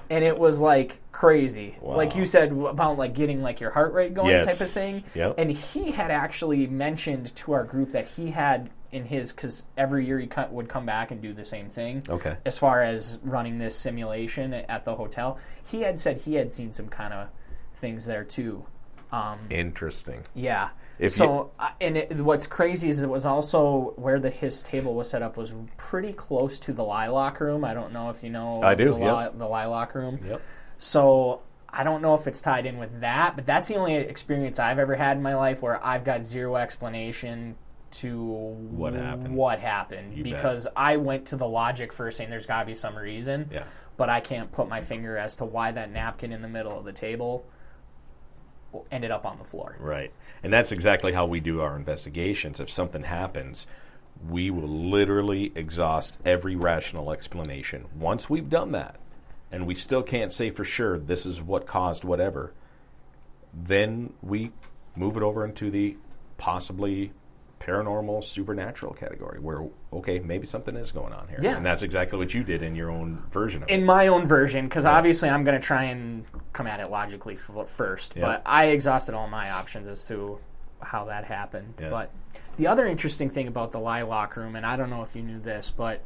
Speaker 3: And it was like crazy.
Speaker 2: Wow.
Speaker 3: Like you said about like getting like your heart rate going type of thing.
Speaker 2: Yep.
Speaker 3: And he had actually mentioned to our group that he had in his, because every year he would come back and do the same thing.
Speaker 2: Okay.
Speaker 3: As far as running this simulation at the hotel, he had said he had seen some kind of things there too.
Speaker 2: Interesting.
Speaker 3: Yeah. What's crazy is it was also where his table was set up was pretty close to the Lilac Room. I don't know if you know the Lilac Room.
Speaker 2: Yep.
Speaker 3: So I don't know if it's tied in with that, but that's the only experience I've ever had in my life where I've got zero explanation to what happened. Because I went to the logic first saying there's got to be some reason, but I can't put my finger as to why that napkin in the middle of the table ended up on the floor.
Speaker 2: Right. And that's exactly how we do our investigations. If something happens, we will literally exhaust every rational explanation. Once we've done that, and we still can't say for sure this is what caused whatever, then we move it over into the possibly paranormal, supernatural category where, okay, maybe something is going on here.
Speaker 3: Yeah.
Speaker 2: And that's exactly what you did in your own version of it.
Speaker 3: In my own version, because obviously I'm going to try and come at it logically first, but I exhausted all my options as to how that happened.
Speaker 2: Yeah.
Speaker 3: But the other interesting thing about the Lilac Room, and I don't know if you knew this, but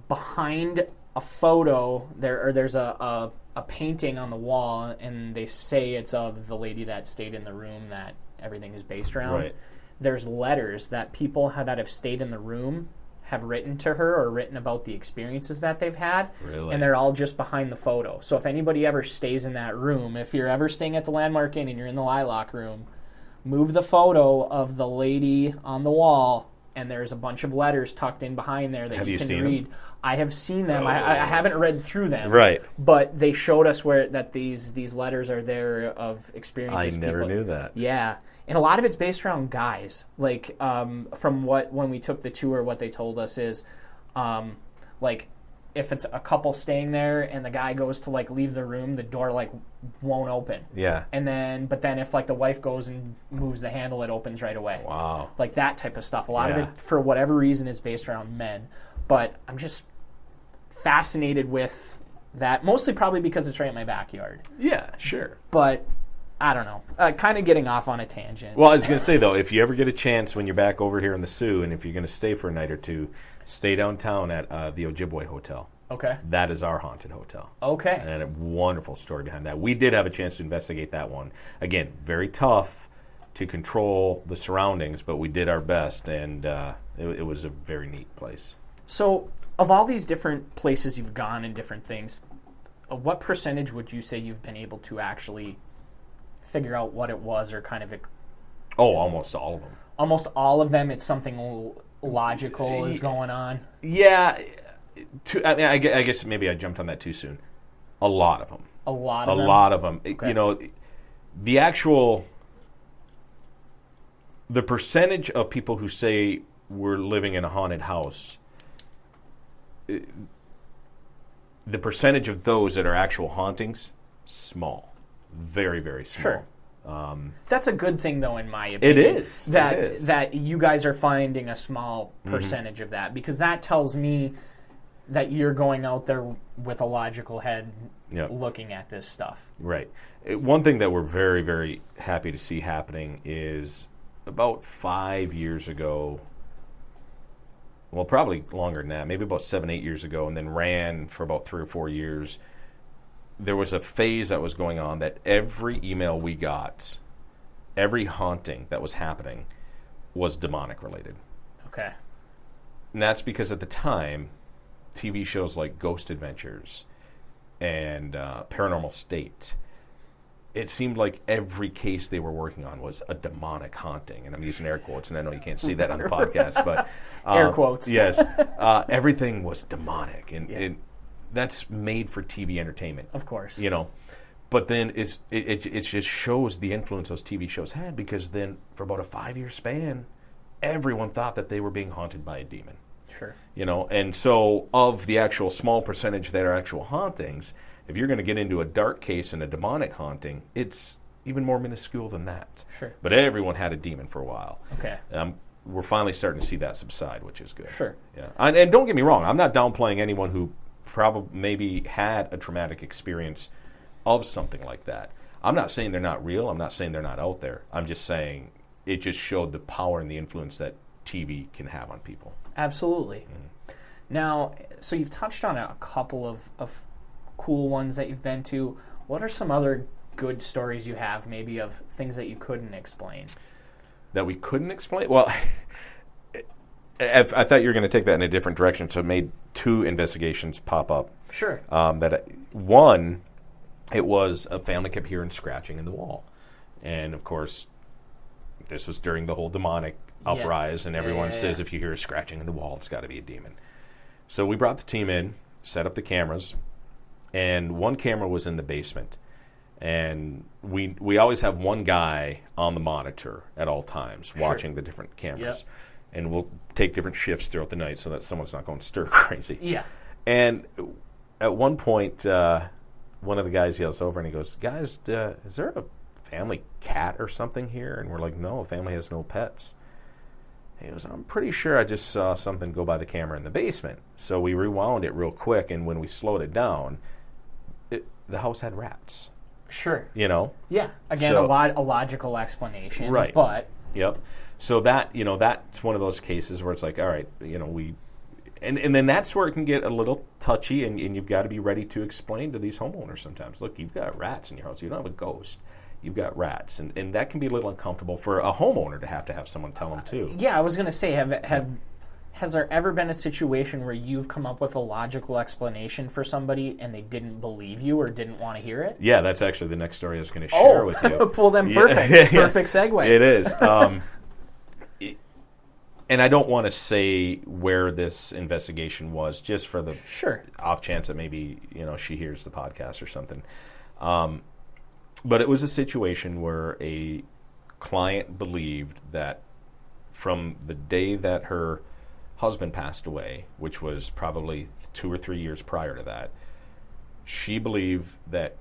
Speaker 3: behind a photo, there's a painting on the wall, and they say it's of the lady that stayed in the room that everything is based around.
Speaker 2: Right.
Speaker 3: There's letters that people that have stayed in the room have written to her or written about the experiences that they've had.
Speaker 2: Really?
Speaker 3: And they're all just behind the photo. So if anybody ever stays in that room, if you're ever staying at the Landmark Inn and you're in the Lilac room, move the photo of the lady on the wall, and there's a bunch of letters tucked in behind there that you can read. Them? I have seen them. I haven't read through them.
Speaker 2: Right.
Speaker 3: But they showed us that these letters are there of experiences.
Speaker 2: I never knew that.
Speaker 3: Yeah. And a lot of it's based around guys. Like, from when we took the tour, what they told us is, like, if it's a couple staying there and the guy goes to, like, leave the room, the door, like, won't open.
Speaker 2: Yeah.
Speaker 3: But then if, like, the wife goes and moves the handle, it opens right away.
Speaker 2: Wow.
Speaker 3: Like, that type of stuff. A lot of it, for whatever reason, is based around men. But I'm just fascinated with that, mostly probably because it's right in my backyard.
Speaker 2: Yeah, sure.
Speaker 3: But I don't know. Kind of getting off on a tangent.
Speaker 2: Well, I was going to say, though, if you ever get a chance when you're back over here in the Sioux, and if you're going to stay for a night or two, stay downtown at the Ojibwe Hotel.
Speaker 3: Okay.
Speaker 2: That is our haunted hotel.
Speaker 3: Okay.
Speaker 2: And a wonderful story behind that. We did have a chance to investigate that one. Again, very tough to control the surroundings, but we did our best, and it was a very neat place.
Speaker 3: So, of all these different places you've gone and different things, what percentage would you say you've been able to actually figure out what it was, or kind of...
Speaker 2: Oh, almost all of them.
Speaker 3: Almost all of them, it's something logical is going on?
Speaker 2: Yeah. I guess maybe I jumped on that too soon. A lot of them.
Speaker 3: A lot of them?
Speaker 2: A lot of them.
Speaker 3: Okay.
Speaker 2: You know, the percentage of people who say we're living in a haunted house, the percentage of those that are actual hauntings, small. Very, very small.
Speaker 3: Sure. That's a good thing, though, in my opinion.
Speaker 2: It is.
Speaker 3: That you guys are finding a small percentage of that, because that tells me that you're going out there with a logical head looking at this stuff.
Speaker 2: Right. One thing that we're very, very happy to see happening is about 5 years ago, well, probably longer than that, maybe about 7, 8 years ago, and then ran for about 3 or 4 years, there was a phase that was going on that every email we got, every haunting that was happening, was demonic related.
Speaker 3: Okay.
Speaker 2: And that's because at the time, TV shows like Ghost Adventures and Paranormal State, it seemed like every case they were working on was a demonic haunting. And I'm using air quotes, and I know you can't see that on the podcast, but...
Speaker 3: air quotes.
Speaker 2: Yes. Everything was demonic. And that's made for TV entertainment.
Speaker 3: Of course.
Speaker 2: You know. But then it just shows the influence those TV shows had, because then for about a 5-year span, everyone thought that they were being haunted by a demon.
Speaker 3: Sure.
Speaker 2: You know, and so of the actual small percentage that are actual hauntings, if you're going to get into a dark case and a demonic haunting, it's even more minuscule than that.
Speaker 3: Sure.
Speaker 2: But everyone had a demon for a while.
Speaker 3: Okay.
Speaker 2: We're finally starting to see that subside, which is good.
Speaker 3: Sure.
Speaker 2: Yeah. And don't get me wrong, I'm not downplaying anyone who probably maybe had a traumatic experience of something like that. I'm not saying they're not real. I'm not saying they're not out there. I'm just saying it just showed the power and the influence that TV can have on people.
Speaker 3: Absolutely. Now, so you've touched on a couple of cool ones that you've been to. What are some other good stories you have, maybe, of things that you couldn't explain? That we couldn't explain?
Speaker 2: Well, I thought you were going to take that in a different direction, so it made 2 investigations pop up.
Speaker 3: Sure.
Speaker 2: One, it was a family kept hearing scratching in the wall. And, of course, this was during the whole demonic uprise, and everyone says if you hear a scratching in the wall, it's got to be a demon. So we brought the team in, set up the cameras, and one camera was in the basement. And we always have one guy on the monitor at all times watching the different cameras. Yep. And we'll take different shifts throughout the night so that someone's not going stir crazy.
Speaker 3: Yeah.
Speaker 2: And at one point, one of the guys yells over and he goes, "Guys, is there a family cat or something here?" And we're like, "No, the family has no pets." He goes, "I'm pretty sure I just saw something go by the camera in the basement." So we rewound it real quick, and when we slowed it down, the house had rats.
Speaker 3: Sure.
Speaker 2: You know?
Speaker 3: Yeah. Again, a logical explanation.
Speaker 2: Right.
Speaker 3: But...
Speaker 2: Yep. So that's one of those cases where it's like, all right, and then that's where it can get a little touchy, and you've got to be ready to explain to these homeowners sometimes, look, you've got rats in your house. You don't have a ghost. You've got rats. And that can be a little uncomfortable for a homeowner to have someone tell them too.
Speaker 3: Yeah, I was going to say, Has there ever been a situation where you've come up with a logical explanation for somebody and they didn't believe you or didn't want to hear it?
Speaker 2: Yeah, that's actually the next story I was going to share with you.
Speaker 3: Pull them perfect.
Speaker 2: Yeah.
Speaker 3: Perfect segue.
Speaker 2: It is. And I don't want to say where this investigation was, just for the off chance that maybe she hears the podcast or something. But it was a situation where a client believed that from the day that her husband passed away, which was probably 2 or 3 years prior to that, she believed that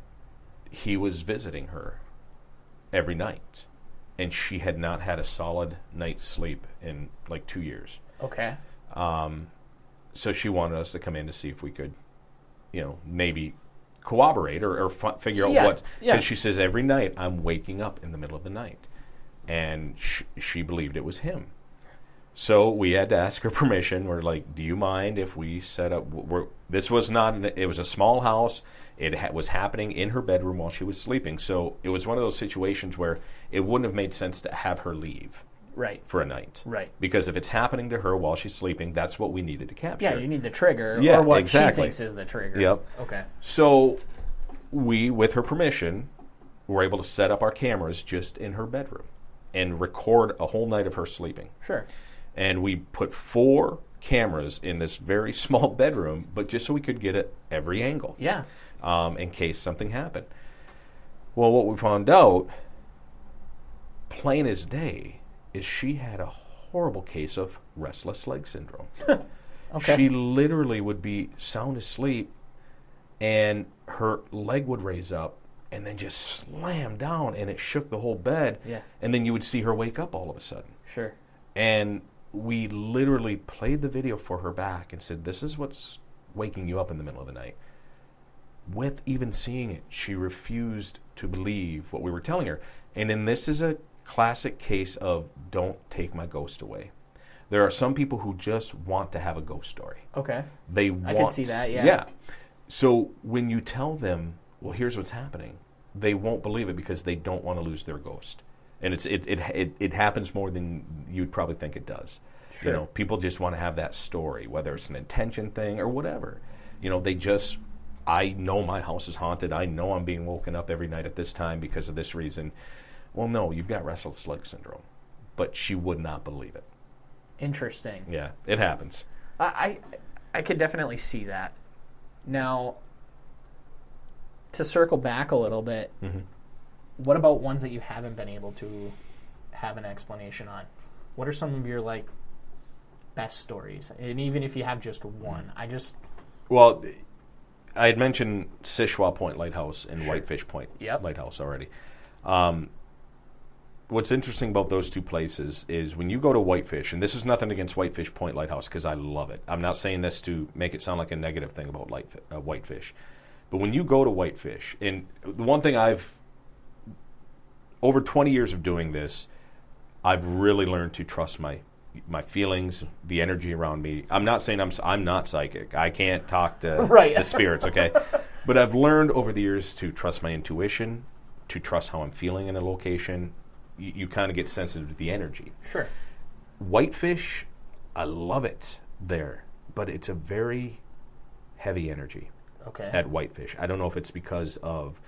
Speaker 2: he was visiting her every night. And she had not had a solid night's sleep in like 2 years.
Speaker 3: Okay.
Speaker 2: So she wanted us to come in to see if we could, maybe corroborate or figure out what. Because she says, every night I'm waking up in the middle of the night. And she believed it was him. So we had to ask her permission. We're like, do you mind if we set up... This was not... It was a small house. It was happening in her bedroom while she was sleeping. So it was one of those situations where it wouldn't have made sense to have her leave for a night.
Speaker 3: Right.
Speaker 2: Because if it's happening to her while she's sleeping, that's what we needed to capture.
Speaker 3: Yeah, you need the trigger
Speaker 2: or
Speaker 3: what
Speaker 2: exactly.
Speaker 3: she thinks is the trigger.
Speaker 2: Yep.
Speaker 3: Okay.
Speaker 2: So we, with her permission, were able to set up our cameras just in her bedroom and record a whole night of her sleeping.
Speaker 3: Sure.
Speaker 2: And we put 4 cameras in this very small bedroom, but just so we could get at every angle.
Speaker 3: Yeah.
Speaker 2: In case something happened. Well, what we found out, plain as day, is she had a horrible case of restless leg syndrome.
Speaker 3: Okay.
Speaker 2: She literally would be sound asleep, and her leg would raise up, and then just slam down, and it shook the whole bed.
Speaker 3: Yeah.
Speaker 2: And then you would see her wake up all of a sudden.
Speaker 3: Sure.
Speaker 2: And we literally played the video for her back and said, this is what's waking you up in the middle of the night. With even seeing it, she refused to believe what we were telling her. And then this is a classic case of don't take my ghost away. There are some people who just want to have a ghost story.
Speaker 3: Okay.
Speaker 2: I
Speaker 3: can see that, yeah.
Speaker 2: Yeah. So when you tell them, well, here's what's happening, they won't believe it because they don't want to lose their ghost. And it happens more than you'd probably think it does.
Speaker 3: Sure.
Speaker 2: People just want to have that story, whether it's an intention thing or whatever. I know my house is haunted. I know I'm being woken up every night at this time because of this reason. Well, no, you've got restless leg syndrome. But she would not believe it.
Speaker 3: Interesting.
Speaker 2: Yeah, it happens.
Speaker 3: I could definitely see that. Now, to circle back a little bit, what about ones that you haven't been able to have an explanation on? What are some of your, best stories? And even if you have just one,
Speaker 2: Well, I had mentioned Shishwa Point Lighthouse and Whitefish Point Lighthouse already. What's interesting about those two places is when you go to Whitefish, and this is nothing against Whitefish Point Lighthouse because I love it. I'm not saying this to make it sound like a negative thing about Whitefish. But when you go to Whitefish, and the one thing over 20 years of doing this, I've really learned to trust my feelings, the energy around me. I'm not saying I'm not psychic. I can't talk to the spirits, okay? But I've learned over the years to trust my intuition, to trust how I'm feeling in a location. You kind of get sensitive to the energy.
Speaker 3: Sure.
Speaker 2: Whitefish, I love it there, but it's a very heavy energy at Whitefish. I don't know if it's because of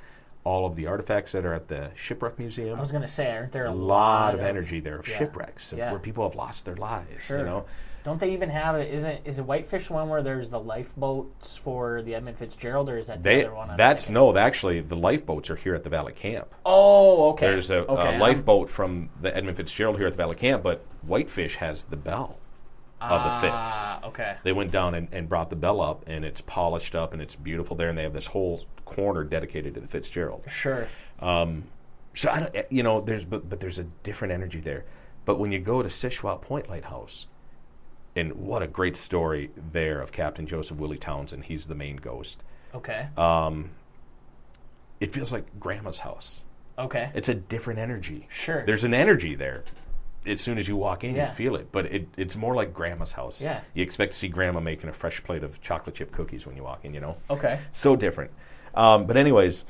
Speaker 2: all of the artifacts that are at the Shipwreck Museum.
Speaker 3: I was going to say, aren't there
Speaker 2: a lot of energy there of shipwrecks
Speaker 3: yeah.
Speaker 2: where people have lost their lives?
Speaker 3: Sure. Don't they even have it? Is it Whitefish one where there's the lifeboats for the Edmund Fitzgerald, or is that the other one?
Speaker 2: Actually, the lifeboats are here at the Valley Camp.
Speaker 3: Oh, okay.
Speaker 2: There's a lifeboat from the Edmund Fitzgerald here at the Valley Camp, but Whitefish has the bell of the Fitz.
Speaker 3: Okay.
Speaker 2: They went down and brought the bell up, and it's polished up, and it's beautiful there, and they have this whole corner dedicated to the Fitzgerald.
Speaker 3: Sure.
Speaker 2: So I don't, there's a different energy there. But when you go to Shishwa Point Lighthouse, and what a great story there of Captain Joseph Willie Townsend. He's the main ghost.
Speaker 3: Okay.
Speaker 2: It feels like Grandma's house.
Speaker 3: Okay.
Speaker 2: It's a different energy.
Speaker 3: Sure.
Speaker 2: There's an energy there. As soon as you walk in,
Speaker 3: you
Speaker 2: feel it. But it's more like Grandma's house.
Speaker 3: Yeah.
Speaker 2: You expect to see Grandma making a fresh plate of chocolate chip cookies when you walk in,
Speaker 3: Okay.
Speaker 2: So different. But anyways,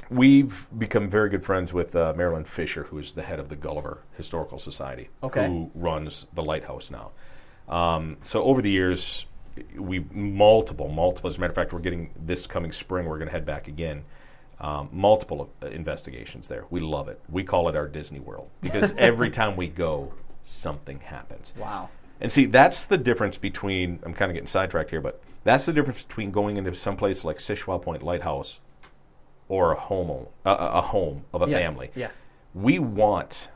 Speaker 2: we've become very good friends with Marilyn Fisher, who is the head of the Gulliver Historical Society, who runs the lighthouse now. So over the years, we've multiple. As a matter of fact, we're getting this coming spring. We're going to head back again. Multiple investigations there. We love it. We call it our Disney World because every time we go, something happens.
Speaker 3: Wow.
Speaker 2: And see, that's the difference between, I'm kind of getting sidetracked here, but that's the difference between going into some place like Shishwell Point Lighthouse or a home of a family.
Speaker 3: Yeah.
Speaker 2: We want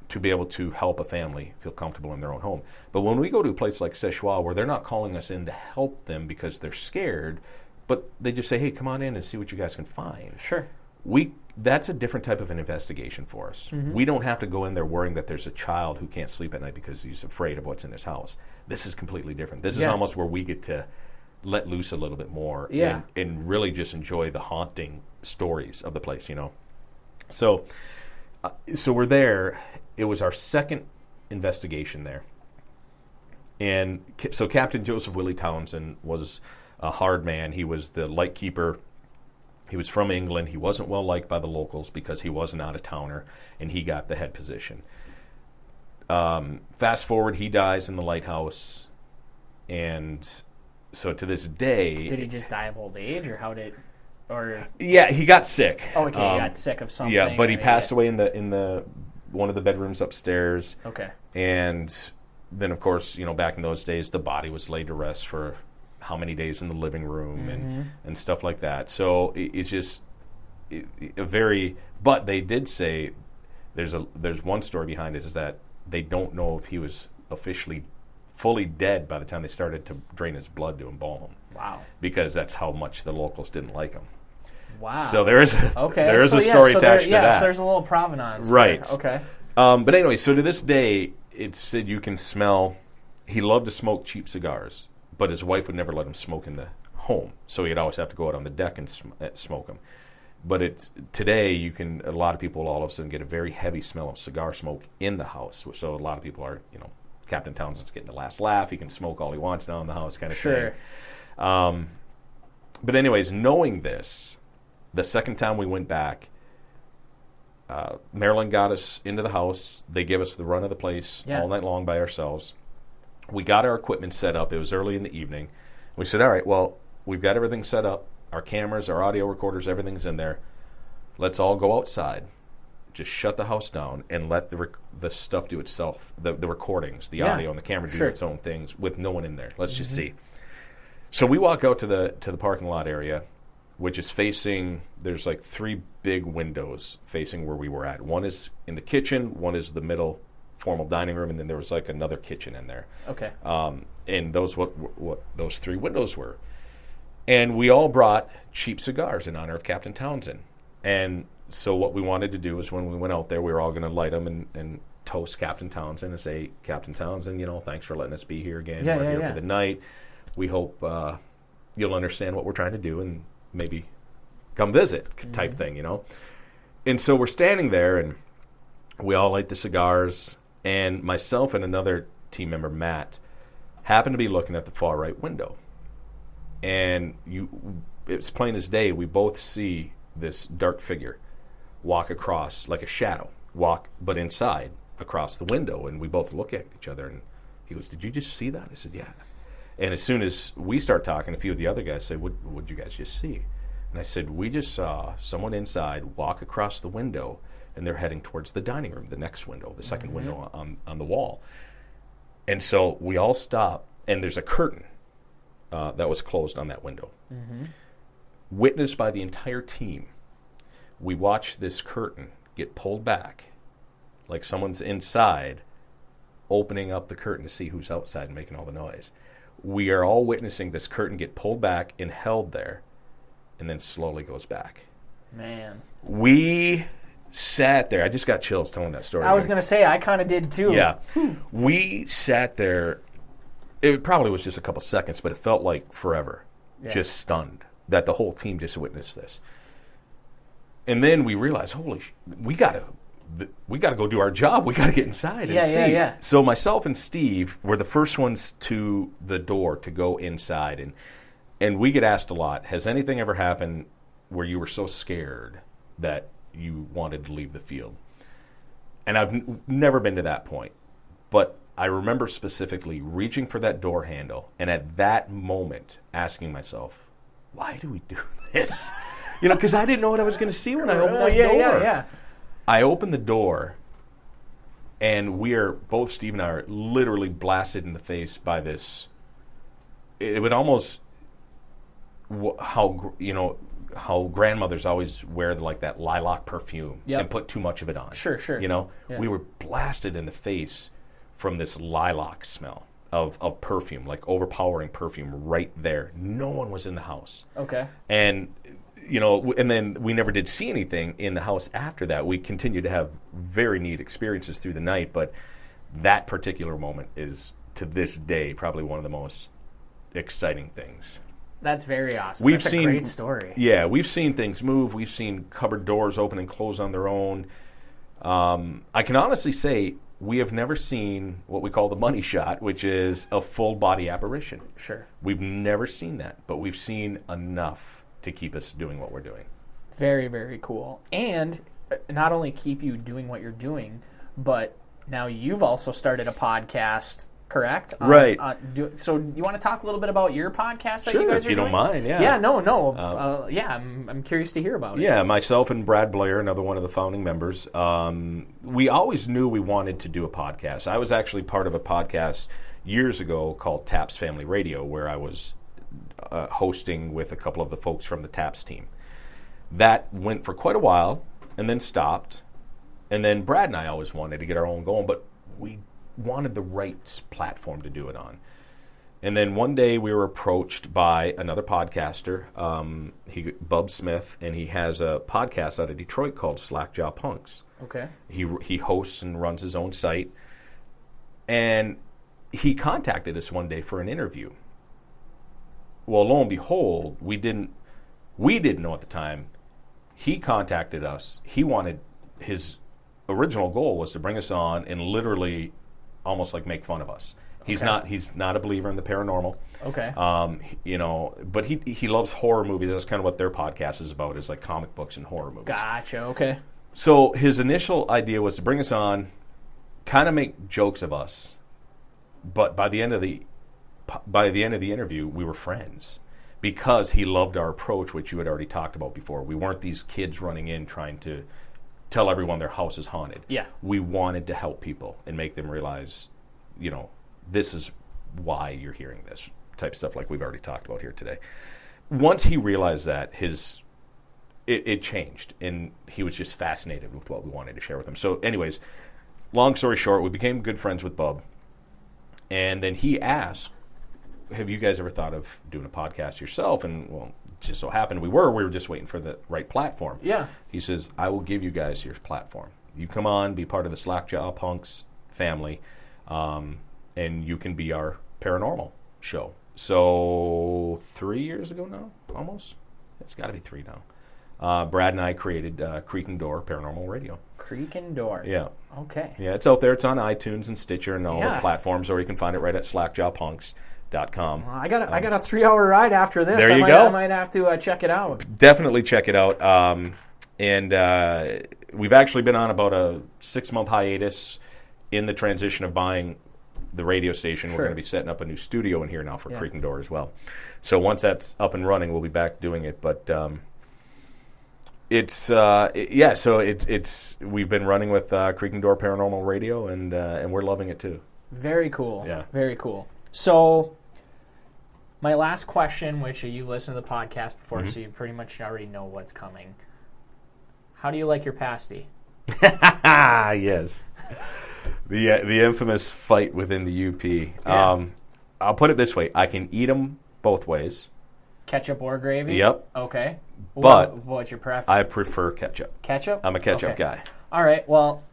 Speaker 2: to be able to help a family feel comfortable in their own home. But when we go to a place like Shishwell where they're not calling us in to help them because they're scared, but they just say, hey, come on in and see what you guys can find.
Speaker 3: Sure.
Speaker 2: That's a different type of an investigation for us. Mm-hmm. We don't have to go in there worrying that there's a child who can't sleep at night because he's afraid of what's in his house. This is completely different. This is almost where we get to let loose a little bit more and really just enjoy the haunting stories of the place, So we're there. It was our second investigation there. And so Captain Joseph Willie Townsend was a hard man. He was the lightkeeper. He was from England. He wasn't well liked by the locals because he was an out-of-towner, and he got the head position. Fast forward, he dies in the lighthouse, and so to this day...
Speaker 3: Did he just die of old age, or how did... Or
Speaker 2: yeah, he got sick.
Speaker 3: Oh, okay, he got sick of something.
Speaker 2: Yeah, but he passed away in the one of the bedrooms upstairs.
Speaker 3: Okay.
Speaker 2: And then, of course, back in those days, the body was laid to rest for how many days in the living room and stuff like that. So it's just a very... But they did say there's one story behind it is that they don't know if he was officially fully dead by the time they started to drain his blood to embalm him.
Speaker 3: Wow.
Speaker 2: Because that's how much the locals didn't like him.
Speaker 3: Wow.
Speaker 2: So there is a story attached to that.
Speaker 3: So there's a little provenance.
Speaker 2: Right.
Speaker 3: There. Okay.
Speaker 2: But anyway, so to this day, it's said you can smell... He loved to smoke cheap cigars, but his wife would never let him smoke in the home. So he'd always have to go out on the deck and smoke them. But today, a lot of people all of a sudden get a very heavy smell of cigar smoke in the house. So a lot of people are, Captain Townsend's getting the last laugh. He can smoke all he wants now in the house kind of thing. But anyways, knowing this, the second time we went back, Marilyn got us into the house. They gave us the run of the place all night long by ourselves. We got our equipment set up. It was early in the evening. We said, all right, well, we've got everything set up. Our cameras, our audio recorders, everything's in there. Let's all go outside. Just shut the house down and let the stuff do itself. The recordings, the audio, and the camera do its own things with no one in there. Let's just see. So we walk out to the parking lot area, which is facing... There's like 3 big windows facing where we were at. One is in the kitchen. One is the middle formal dining room, and then there was like another kitchen in there.
Speaker 3: Okay.
Speaker 2: And those what those 3 windows were. And we all brought cheap cigars in honor of Captain Townsend. And so what we wanted to do is when we went out there, we were all going to light them and toast Captain Townsend and say, Captain Townsend, thanks for letting us be here again. We're here for the night. We hope you'll understand what we're trying to do and maybe come visit type thing, And so we're standing there, and we all light the cigars, and myself and another team member, Matt, happened to be looking at the far right window. And it's plain as day, we both see this dark figure walk across like a shadow, but inside across the window. And we both look at each other, and he goes, did you just see that? I said, yeah. And as soon as we start talking, a few of the other guys say, what did you guys just see? And I said, we just saw someone inside walk across the window, and they're heading towards the dining room, the next window, the second window on the wall. And so we all stop, and there's a curtain that was closed on that window. Witnessed by the entire team, we watched this curtain get pulled back, like someone's inside, opening up the curtain to see who's outside and making all the noise. We are all witnessing this curtain get pulled back and held there, and then slowly goes back.
Speaker 3: Man.
Speaker 2: We sat there. I just got chills telling that story.
Speaker 3: I was going to say, I kind of did too.
Speaker 2: Yeah. We sat there. It probably was just a couple seconds, but it felt like forever. Just stunned that the whole team just witnessed this. And then we realized, we got to go do our job. We got to get inside and see.
Speaker 3: Yeah.
Speaker 2: So myself and Steve were the first ones to the door to go inside. And we get asked a lot, has anything ever happened where you were so scared that you wanted to leave the field? And I've never been to that point. But I remember specifically reaching for that door handle, and at that moment asking myself, why do we do this? Because I didn't know what I was going to see when I opened that door.
Speaker 3: Yeah.
Speaker 2: I opened the door, and both Steve and I are literally blasted in the face by this. It would almost, how grandmothers always wear like that lilac perfume and put too much of it on.
Speaker 3: Sure.
Speaker 2: We were blasted in the face from this lilac smell of perfume, like overpowering perfume right there. No one was in the house.
Speaker 3: Okay.
Speaker 2: And, and then we never did see anything in the house after that. We continued to have very neat experiences through the night, but that particular moment is, to this day, probably one of the most exciting things.
Speaker 3: That's very awesome. That's a great story.
Speaker 2: Yeah, we've seen things move. We've seen cupboard doors open and close on their own. I can honestly say we have never seen what we call the money shot, which is a full-body apparition.
Speaker 3: Sure.
Speaker 2: We've never seen that, but we've seen enough to keep us doing what we're doing.
Speaker 3: Very, very cool. And not only keep you doing what you're doing, but now you've also started a podcast, correct?
Speaker 2: Right.
Speaker 3: So you want to talk a little bit about your podcast that
Speaker 2: Sure,
Speaker 3: you guys
Speaker 2: if
Speaker 3: are
Speaker 2: you
Speaker 3: doing?
Speaker 2: don't mind, yeah.
Speaker 3: Yeah, no. I'm curious to hear about it.
Speaker 2: Yeah, myself and Brad Blair, another one of the founding members, we always knew we wanted to do a podcast. I was actually part of a podcast years ago called Taps Family Radio, where I was hosting with a couple of the folks from the Taps team. That went for quite a while and then stopped. And then Brad and I always wanted to get our own going, but we wanted the right platform to do it on. And then one day we were approached by another podcaster, Bub Smith, and he has a podcast out of Detroit called Slackjaw Punks.
Speaker 3: Okay.
Speaker 2: He hosts and runs his own site. And he contacted us one day for an interview. Well, lo and behold, we didn't know at the time. He contacted us. His original goal was to bring us on and literally almost like make fun of us. He's not a believer in the paranormal.
Speaker 3: Okay.
Speaker 2: But he loves horror movies. That's kind of what their podcast is about, is like comic books and horror movies.
Speaker 3: Gotcha. Okay.
Speaker 2: So his initial idea was to bring us on, kind of make jokes of us, but by the end of the interview, we were friends because he loved our approach, which you had already talked about before. We weren't these kids running in trying to tell everyone their house is haunted.
Speaker 3: Yeah.
Speaker 2: We wanted to help people and make them realize, this is why you're hearing this type stuff like we've already talked about here today. Once he realized that, it changed, and he was just fascinated with what we wanted to share with him. So anyways, long story short, we became good friends with Bub. And then he asked, have you guys ever thought of doing a podcast yourself? And, well, just so happened we were just waiting for the right platform.
Speaker 3: Yeah.
Speaker 2: He says, I will give you guys your platform. You come on, be part of the Slackjaw Punks family, and you can be our paranormal show. So 3 years ago now, almost? It's got to be 3 now. Brad and I created Creak and Door Paranormal Radio.
Speaker 3: Creak and Door.
Speaker 2: Yeah.
Speaker 3: Okay.
Speaker 2: Yeah, it's out there. It's on iTunes and Stitcher and all the platforms, or you can find it right at slackjawpunks.com.
Speaker 3: Well, I got a 3-hour ride after this.
Speaker 2: There you go.
Speaker 3: I might have to check it out.
Speaker 2: Definitely check it out. And we've actually been on about a 6-month hiatus in the transition of buying the radio station.
Speaker 3: Sure.
Speaker 2: We're going to be setting up a new studio in here now for Creak and Door as well. So once that's up and running, we'll be back doing it. But so we've been running with Creak and Door Paranormal Radio, and we're loving it too.
Speaker 3: Very cool.
Speaker 2: Yeah.
Speaker 3: Very cool. So my last question, which you've listened to the podcast before, so you pretty much already know what's coming. How do you like your pasty?
Speaker 2: Yes. The infamous fight within the UP.
Speaker 3: Yeah.
Speaker 2: I'll put it this way. I can eat them both ways.
Speaker 3: Ketchup or gravy?
Speaker 2: Yep.
Speaker 3: Okay.
Speaker 2: But
Speaker 3: what's your preference?
Speaker 2: I prefer ketchup.
Speaker 3: Ketchup?
Speaker 2: I'm a ketchup guy.
Speaker 3: All right. Well,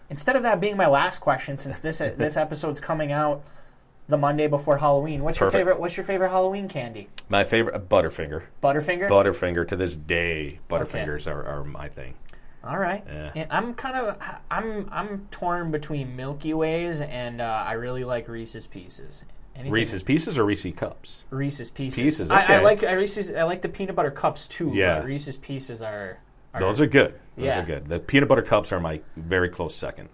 Speaker 3: instead of that being my last question, since this episode's coming out the Monday before Halloween, what's your favorite Halloween candy?
Speaker 2: My favorite, Butterfinger.
Speaker 3: Butterfinger?
Speaker 2: Butterfinger to this day. Butterfingers are my thing.
Speaker 3: All right.
Speaker 2: Yeah.
Speaker 3: And I'm torn between Milky Ways and I really like Reese's Pieces.
Speaker 2: Reese's Pieces or Reese's Cups?
Speaker 3: Reese's Pieces.
Speaker 2: Pieces. Okay.
Speaker 3: I like the peanut butter cups too.
Speaker 2: Yeah.
Speaker 3: But Reese's Pieces are
Speaker 2: those are good. Those
Speaker 3: Yeah.
Speaker 2: are good. The peanut butter cups are my very close second.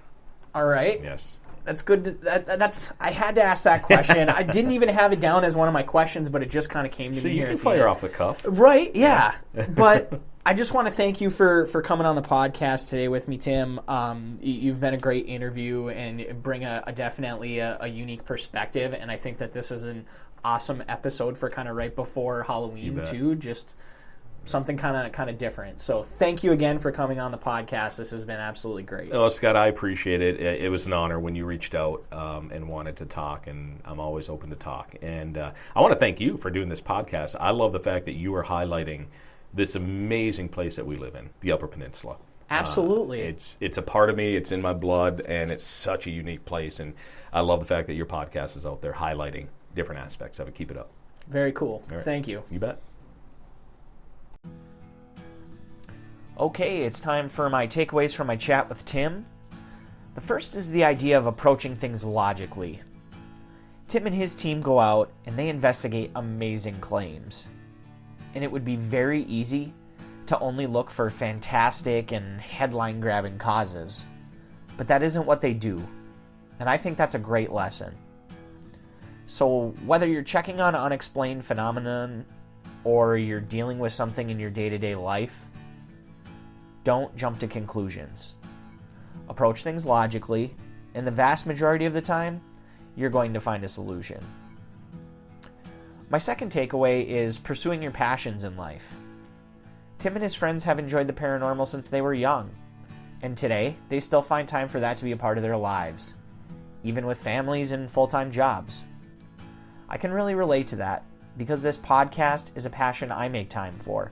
Speaker 3: All right.
Speaker 2: Yes.
Speaker 3: That's good. That's. I had to ask that question. I didn't even have it down as one of my questions, but it just kind of came to me.
Speaker 2: So you
Speaker 3: here
Speaker 2: can
Speaker 3: at the
Speaker 2: fire
Speaker 3: end.
Speaker 2: off the cuff.
Speaker 3: Right, yeah. But I just want to thank you for coming on the podcast today with me, Tim. You've been a great interview and bring definitely a unique perspective, and I think that this is an awesome episode for kind of right before Halloween, too. Just something kind of different. So thank you again for coming on the podcast. This has been absolutely great.
Speaker 2: Oh, Scott, I appreciate it. It was an honor when you reached out and wanted to talk, and I'm always open to talk. And I want to thank you for doing this podcast. I love the fact that you are highlighting this amazing place that we live in, the Upper Peninsula.
Speaker 3: Absolutely.
Speaker 2: It's a part of me. It's in my blood, and it's such a unique place. And I love the fact that your podcast is out there highlighting different aspects of it. Keep it up.
Speaker 3: Very cool.
Speaker 2: Right.
Speaker 3: Thank you.
Speaker 2: You bet.
Speaker 1: Okay, it's time for my takeaways from my chat with Tim. The first is the idea of approaching things logically. Tim and his team go out and they investigate amazing claims. And it would be very easy to only look for fantastic and headline-grabbing causes. But that isn't what they do. And I think that's a great lesson. So whether you're checking on unexplained phenomenon or you're dealing with something in your day-to-day life, don't jump to conclusions. Approach things logically, and the vast majority of the time, you're going to find a solution. My second takeaway is pursuing your passions in life. Tim and his friends have enjoyed the paranormal since they were young, and today they still find time for that to be a part of their lives, even with families and full-time jobs. I can really relate to that because this podcast is a passion I make time for,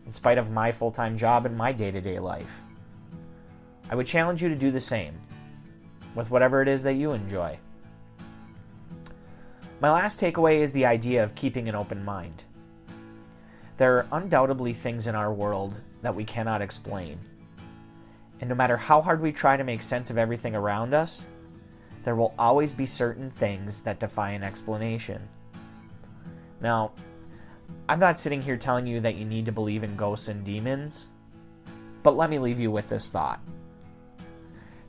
Speaker 1: in spite of my full-time job and my day-to-day life. I would challenge you to do the same, with whatever it is that you enjoy. My last takeaway is the idea of keeping an open mind. There are undoubtedly things in our world that we cannot explain. And no matter how hard we try to make sense of everything around us, there will always be certain things that defy an explanation. Now, I'm not sitting here telling you that you need to believe in ghosts and demons, but let me leave you with this thought.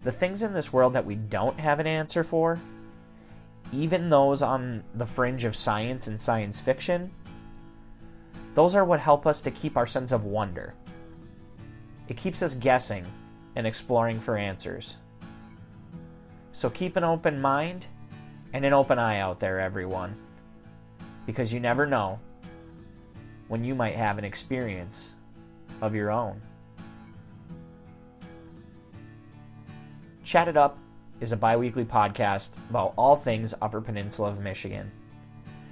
Speaker 1: The things in this world that we don't have an answer for, even those on the fringe of science and science fiction, those are what help us to keep our sense of wonder. It keeps us guessing and exploring for answers. So keep an open mind and an open eye out there, everyone, because you never know when you might have an experience of your own. Chat It Up is a bi-weekly podcast about all things Upper Peninsula of Michigan.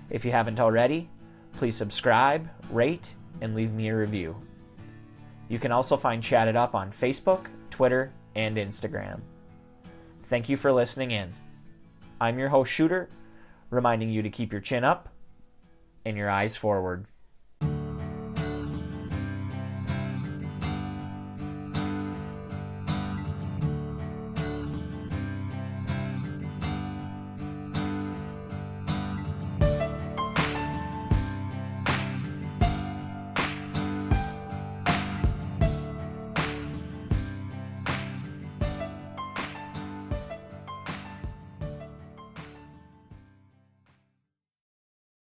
Speaker 1: If you haven't already, please subscribe, rate, and leave me a review. You can also find Chat It Up on Facebook, Twitter, and Instagram. Thank you for listening in. I'm your host, Shooter, reminding you to keep your chin up and your eyes forward.